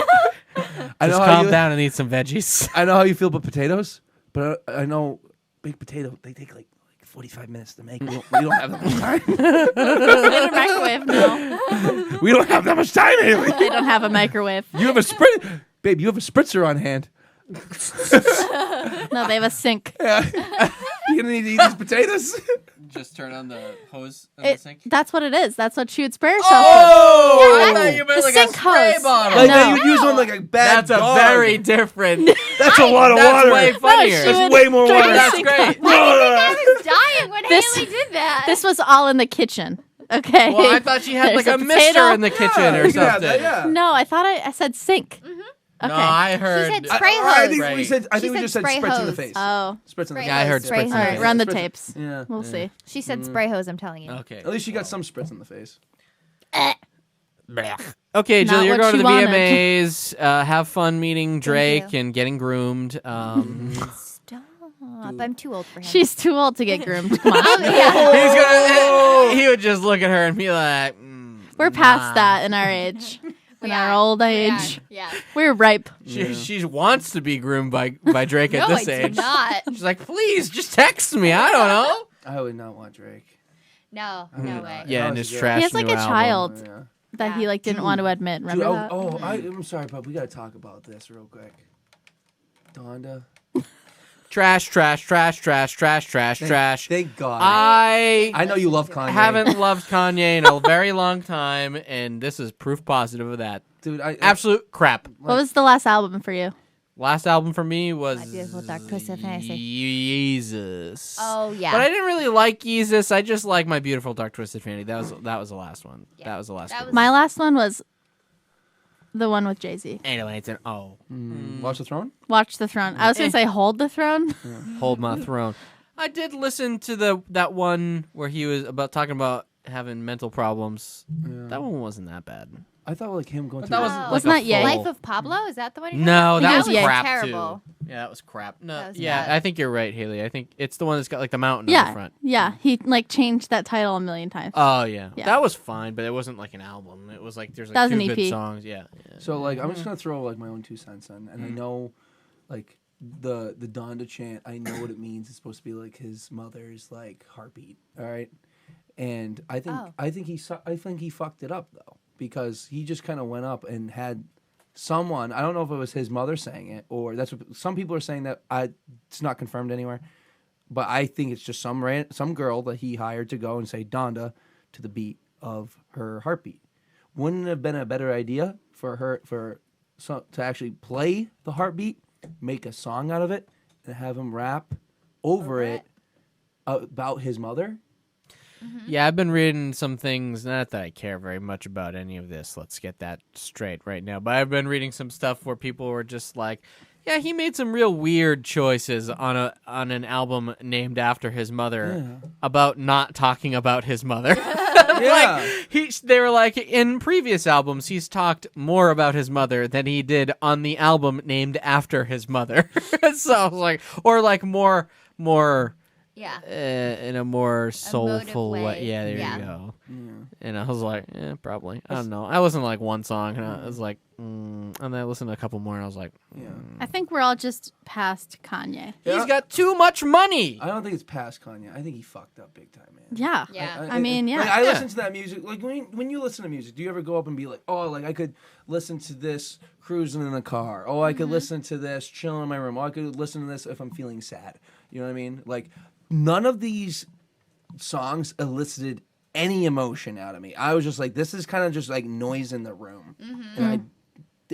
I know Just how calm you, down and eat some veggies. I know how you feel about potatoes, but I know baked potato. They take like 45 minutes to make. We don't have that much time. In a microwave, no. We don't have that much time, Haley. They don't have a microwave. You have a babe. You have a spritzer on hand. No, they have a sink. You gonna need to eat these potatoes. Just turn on the hose in That's what it is. That's what she would spray herself Oh, with. I thought you meant The like sink a spray hose. bottle. Like No. that you use one like a bad That's a dog. very different. That's a lot of That's water. way funnier. she That's would way more drink water. the That's sink great. hose. I was dying when This- Haley did that. This was all in the kitchen. Okay. Well, I thought she had There's like a mister potato. in the kitchen Yeah, or you can have something. that, yeah. No, I thought I said sink. Okay. No, I heard. She said I- spray I hose. think we said. I She think we said just said spray spritz in the hose. face. Oh. Spritz in the Spray face. Yeah, I heard Spray spritz hose. in All the right, face. run the Spritz- tapes. Yeah. We'll see. She said spray hose, I'm telling you. Okay. At least she got some spritz in the face. Okay, Not Jill, you're what going to she the wanted. VMAs. Have fun meeting Drake you. and getting groomed. Stop. I'm too old for him. She's too old to get groomed. Come on. Oh, yeah. He would just look at her and be like, We're past that in our age. In our old age. Yeah. We're ripe. She wants to be groomed by Drake at No, this I age. do not. She's like, please, just text me. I don't know. I would not want Drake. No, no way. Yeah, and That was his a good- trash He has like new a album. child Yeah. that he Yeah. like didn't want to admit. Dude, Remember that? I'm sorry, but we gotta talk about this real quick. Donda. Trash, trash, trash, trash, trash, trash, trash. Thank God. I know you love Kanye. haven't loved Kanye in a very long time, and this is proof positive of that. Dude, Absolute crap. What was the last album for you? Last album for me was My Beautiful Dark Twisted Fantasy. Jesus. Oh, yeah. But I didn't really like Jesus. I just like My Beautiful Dark Twisted Fantasy. That was the last one. Yeah. That was the last That one. was- My last one was the one with Jay-Z. Anyway, it's an Watch the Throne? Watch the Throne. I was going to say Hold the Throne. Hold My Throne. I did listen to that one where he was talking about having mental problems. Yeah. That one wasn't that bad. I thought like him going But through that was Oh. like Wasn't a that Ye? full- Life of Pablo? Is that the one you're No, talking that think was it was crap terrible. too. Yeah, that was crap. No, That was yeah, bad. I think you're right, Haley. I think it's the one that's got like the mountain on the Yeah. front. Yeah. He like changed that title a million times. Oh yeah. Yeah. That was fine, but it wasn't like an album. It was like there's That like was two an good EP. songs. Yeah. So like I'm just gonna throw like my own 2 cents in, and I know like the Donda chant. I know what it means. It's supposed to be like his mother's like heartbeat. All right, and I think Oh. I think he fucked it up though, because he just kind of went up and had someone, I don't know if it was his mother saying it, or that's what some people are saying that it's not confirmed anywhere, but I think it's just some girl that he hired to go and say Donda to the beat of her heartbeat. Wouldn't it have been a better idea for to actually play the heartbeat, make a song out of it, and have him rap over it about his mother? Yeah, I've been reading some things, not that I care very much about any of this, let's get that straight right now, but I've been reading some stuff where people were just like, yeah, he made some real weird choices on an album named after his mother about not talking about his mother. They were like, in previous albums, he's talked more about his mother than he did on the album named after his mother. So I was like, or like more in a more soulful way. Yeah, there you go. Yeah. And I was like, probably. I don't know. I listened to like one song, and I was like, and then I listened to a couple more, and I was like, I think we're all just past Kanye. He's got too much money. I don't think it's past Kanye. I think he fucked up big time, man. Yeah. I mean, Like, I listen to that music. Like when you listen to music, do you ever go up and be like, oh, like I could listen to this cruising in the car. Oh, I could listen to this chilling in my room. Oh, I could listen to this if I'm feeling sad. You know what I mean? Like, none of these songs elicited any emotion out of me. I was just like, this is kind of just like noise in the room. And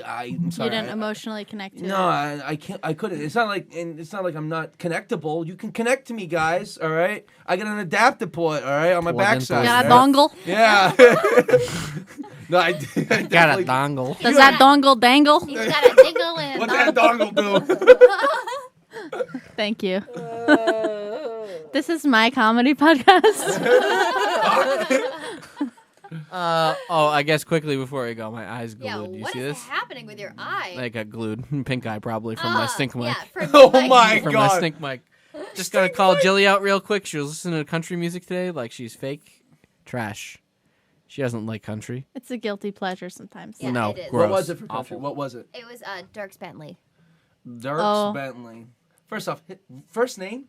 I'm sorry. You didn't emotionally connect to it. No, I can't. I couldn't. It's not like I'm not connectable. You can connect to me, guys. All right. I got an adapter port. All right, on my backside. You got a dongle? Yeah. No, I Got a dongle. Does that dongle dangle? He's got a dingle and What that dongle do? Thank you. This is my comedy podcast. I guess quickly before we go, my eyes glued. Yeah, Do you what see is this? happening with your eye? I got glued. Pink eye probably from my stink mic. Yeah, from Oh like, my From my god. stink mic. Just gotta call Jilly out real quick. She was listening to country music today, like she's fake. Trash. She doesn't like country. It's a guilty pleasure sometimes. Yeah, No, it is. gross. What was it for country? Awful. What was it? It was Dirks Bentley. Dirks Bentley. First off, first name?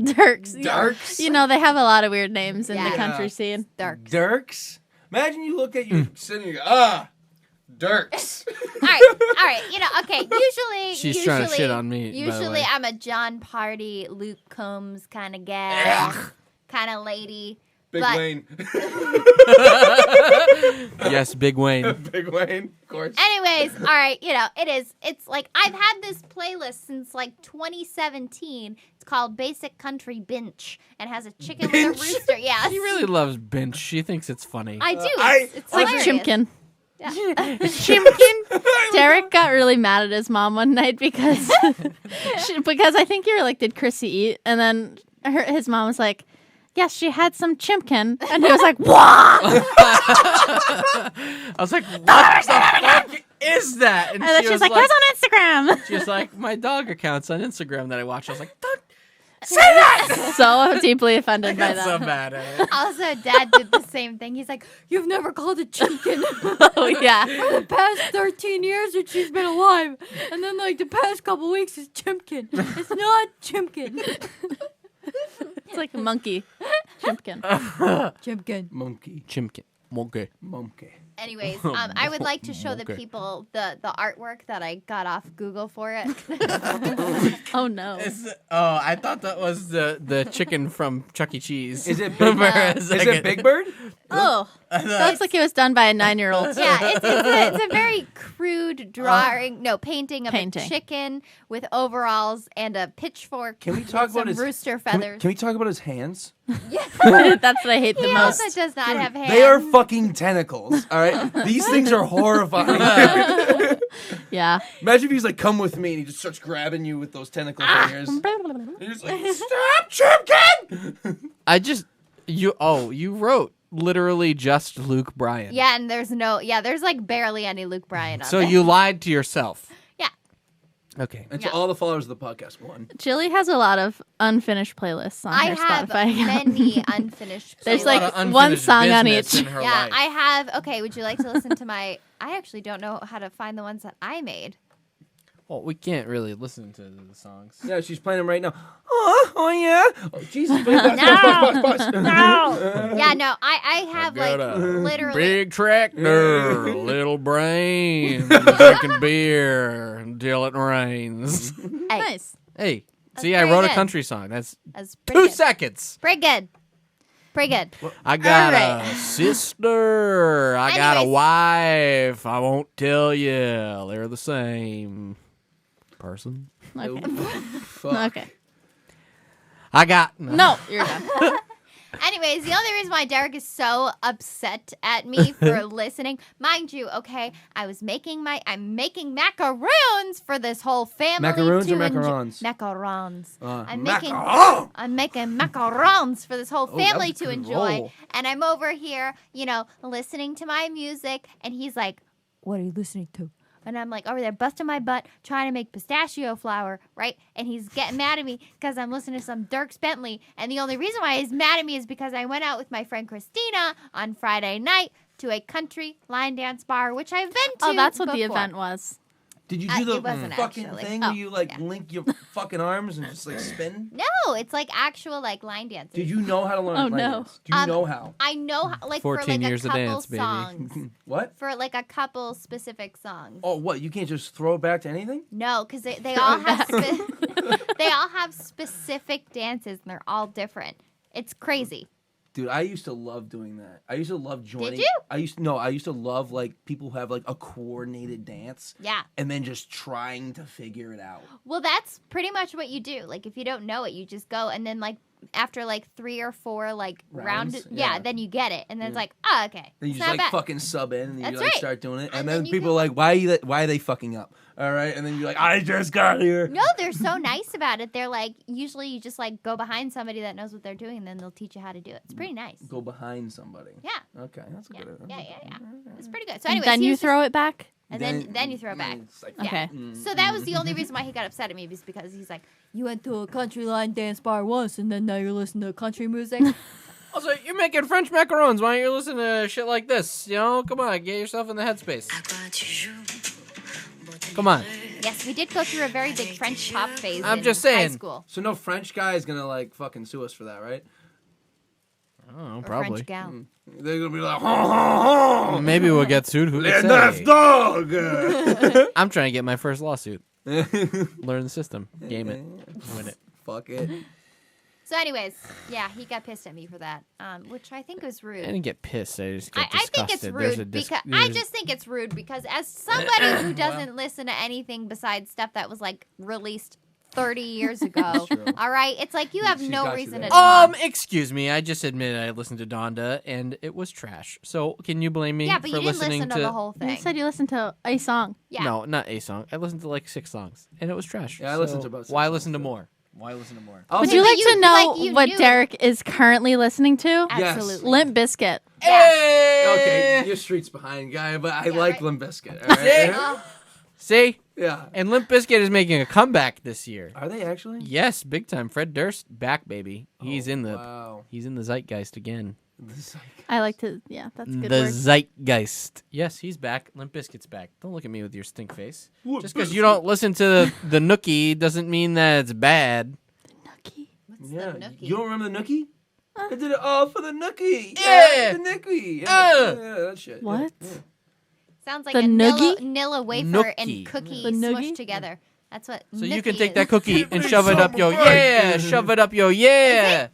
Dirks. Dirks? You know, they have a lot of weird names in the Yeah. country scene. Dirks. Dirks? Imagine you look at you sitting here, Dirks. All right. You know, okay. Usually, She's trying to shit on me, by the Usually, way. I'm a John Party, Luke Combs kind of gal, kind of lady. Big But- Wayne. Yes, Big Wayne. Big Wayne, of course. Anyways, all right. You know, it's like I've had this playlist since like 2017. It's called Basic Country Binge and has a chicken with a rooster. Yeah, She really loves Binch. She thinks it's funny. I do. I- It's Like hilarious. Chimkin. Yeah. Chimkin. Derek got really mad at his mom one night because because I think you were like, did Chrissy eat? And then his mom was like, yes, she had some chimkin. And he was like, what? I was like, what the fuck is that? And then she was like, here's on Instagram. she was like, my dog account's on Instagram that I watch. I was like, don't So deeply offended by get so that. mad at it. Also, Dad did the same thing. He's like, "You've never called it chimkin Oh, yeah. for the past 13 years that she's been alive, and then like the past couple weeks is chimkin. It's not chimkin. It's like a monkey. Chimkin. Chimkin." Monkey. Chimkin. Okay. Monkey. Anyways, I would like to show the Okay. people the artwork that I got off Google for it. Oh, no. I thought that was the chicken from Chuck E. Cheese. Is it Big For a Is second. it Big Bird? Oh. That looks like it was done by a 9-year-old. Yeah, it's a very crude painting of Painting. a chicken with overalls and a pitchfork. Can we talk with some about his rooster Can feathers? we talk about his hands? That's what I hate the He most. also does not have hands. They are fucking tentacles. All right, these things are horrifying. Yeah. Imagine if he's like, "Come with me," and he just starts grabbing you with those tentacle fingers. And he's like, "Stop, Chimkin!" You wrote literally just Luke Bryan. Yeah, and there's like barely any Luke Bryan on So there. you lied to yourself. Yeah. Okay. And to Yeah. all the followers of the podcast, one. Jilly has a lot of unfinished playlists on I her have Spotify account. many unfinished There's A lot like of one unfinished song on business each. in her Yeah, life. I have. Okay, would you like to listen to my? I actually don't know how to find the ones that I made. Well, we can't really listen to the songs. Yeah, she's playing them right now. Oh yeah. Oh, Jesus. Bus. Yeah, no, I have like literally. Big tractor, little brain, drinking beer until it rains. Hey, Nice. Hey, That's see, I pretty wrote a good. country song. That's that's 2 pretty good. seconds. Pretty good. Pretty good. I got Alright. a sister. I got a Anyways. wife. I won't tell you. They're the same person. Okay. Fuck. Okay. I got No, you're done. Anyways, the only reason why Derek is so upset at me for listening, mind you, okay, I'm making macaroons for this whole family. Macaroons to or macarons? Macarons. I'm macaron! making macarons for this whole Oh, that family was a to good enjoy. roll. And I'm over here, listening to my music, and he's like, "What are you listening to?" And I'm like over there busting my butt trying to make pistachio flour, right? And he's getting mad at me because I'm listening to some Dierks Bentley. And the only reason why he's mad at me is because I went out with my friend Christina on Friday night to a country line dance bar, which I've been to. Oh, that's what the before. event was. Did you It do the wasn't fucking actually. thing Oh, where you like yeah. link your fucking arms and just like spin? No, it's like actual like line dancing. Did you know how to learn Oh, line no. dance? Do you know how? I know, like for 14 like years a of couple dance, baby. songs. What? For like a couple specific songs. Oh, what? You can't just throw it back to anything? No, because they all have they all have specific dances and they're all different. It's crazy. Dude, I used to love doing that. I used to love joining. you? I used to love like people who have like a coordinated dance Yeah. and then just trying to figure it out. Well, that's pretty much what you do. Like if you don't know it, you just go and then like after like 3 or 4 like Rounds? round, Yeah. then you get it, and then it's Yeah. like, oh, okay, Then you it's just not like bad. fucking sub in and you That's like right. start doing it, And and then then you people can- are like, why are they fucking up? All right, and then you're like, I just got here. No, they're so nice about it. They're like, usually you just like go behind somebody that knows what they're doing, and then they'll teach you how to do it. It's pretty nice. Go behind somebody. Yeah, Okay, that's a yeah, good. yeah. It's pretty good. So And anyways, then he you was just- throw it back? and then you throw it back. It's like, Yeah. Okay. So that was the only reason why he got upset at me, was because he's like, you went to a country line dance bar once, and then now you're listening to country music. Also, you're making French macarons. Why don't you listen to shit like this? Come on, get yourself in the headspace. Come on. Yes, we did go through a very big French pop phase. I'm in just high saying. school. So no French guy is gonna like fucking sue us for that, right? Oh, Or probably. French gal. They're gonna be like, ha Maybe we'll get sued. Who can say? KnifeDog. I'm trying to get my first lawsuit. Learn the system. Game it. Win it. Fuck it. So, anyways, yeah, he got pissed at me for that, which I think was rude. I didn't get pissed. I just got I think it's disgusted. There's a rude dis- because I there's- just think it's rude because as somebody who doesn't listen to anything besides stuff that was like released 30 years ago, true. all right, it's like you have She's no got you reason to there. talk. Excuse me. I just admitted I listened to Donda and it was trash. So can you blame me Yeah, but for you didn't listening listen to the whole You thing. said you listened to a song. Yeah. No, not a song. I listened to like 6 songs and it was trash. Yeah, I listened So to about 6 Why songs, listen to too. more? Why listen to more? Also, Would you but like to know you what knew. Derek is currently listening to? Yes. Absolutely. Limp Bizkit. Okay, your street's behind, guy, but I Yeah, like right. Limp Bizkit. All right? Oh, See? Yeah. And Limp Bizkit is making a comeback this year. Are they actually? Yes, big time. Fred Durst back, baby. He's in the Wow. he's in the zeitgeist again. I like to, yeah, that's a good The word. zeitgeist. Yes, he's back. Limp Bizkit's back. Don't look at me with your stink face. Just because you don't listen to the Nookie doesn't mean that it's bad. Nookie. what's Yeah. the nookie? You don't remember the Nookie? I did it all for the Nookie. Yeah. The Nookie. Yeah, that shit. What? Yeah. Sounds like The a noogie? Nilla wafer Nookie. and cookie The noogie? smushed together. That's what. So you nookie can take is. that cookie and Give me shove it up some yo bread. yeah, shove it up yo yeah.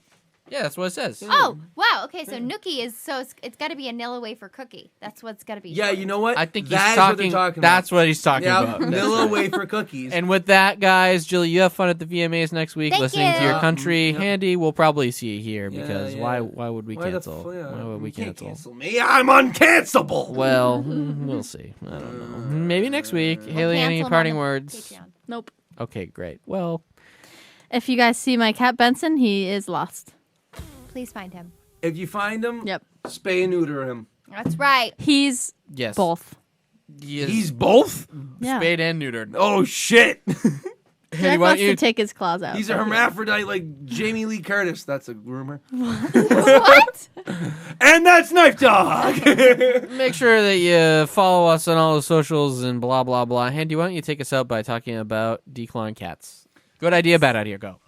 Yeah, that's what it says. Oh wow! Okay, so nookie is it's got to be a Nilla wafer cookie. That's what's got to be. Yeah, you know what? I think That he's is what talking. they're talking That's about. what he's talking Yeah, about. vanilla wafer cookies. And with that, guys, Julie, you have fun at the VMAs next week, Thank listening to you. your country. Yep. Handy, we'll probably see you here Yeah, because yeah. why would we Why the cancel? yeah, Why would we you can't cancel? me? I'm uncancelable. Well, we'll see. I don't know. Maybe next week. We'll Haley, any cancel 'em on parting the words? Patreon. Nope. Okay, great. Well, If you guys see my cat Benson, he is lost. Please find him. If you find him, Yep. spay and neuter him. That's right. He's yes. both. He is He's both? Yeah. spayed and neutered. Oh, shit. Handy, Jack why wants don't you to take his claws out. He's a hermaphrodite like Jamie Lee Curtis. That's a rumor. What? And that's KnifeDog. make sure that you follow us on all the socials and blah blah blah. Handy, why don't you take us out by talking about declawing cats? Good idea, bad idea, go.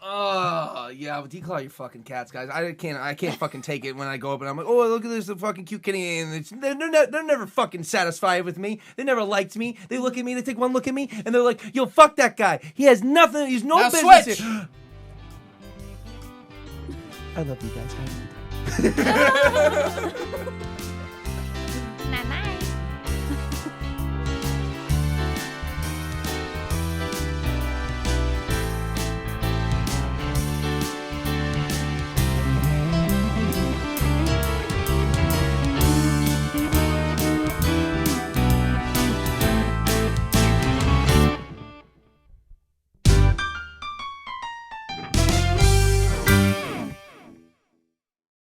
Yeah, declaw your fucking cats, guys. I can't fucking take it when I go up and I'm like, oh, look at this fucking cute kitty, and they're never fucking satisfied with me. They never liked me. They look at me, they take one look at me, and they're like, yo, fuck that guy. He has nothing. He's no Now business. switch. Here. I love you guys.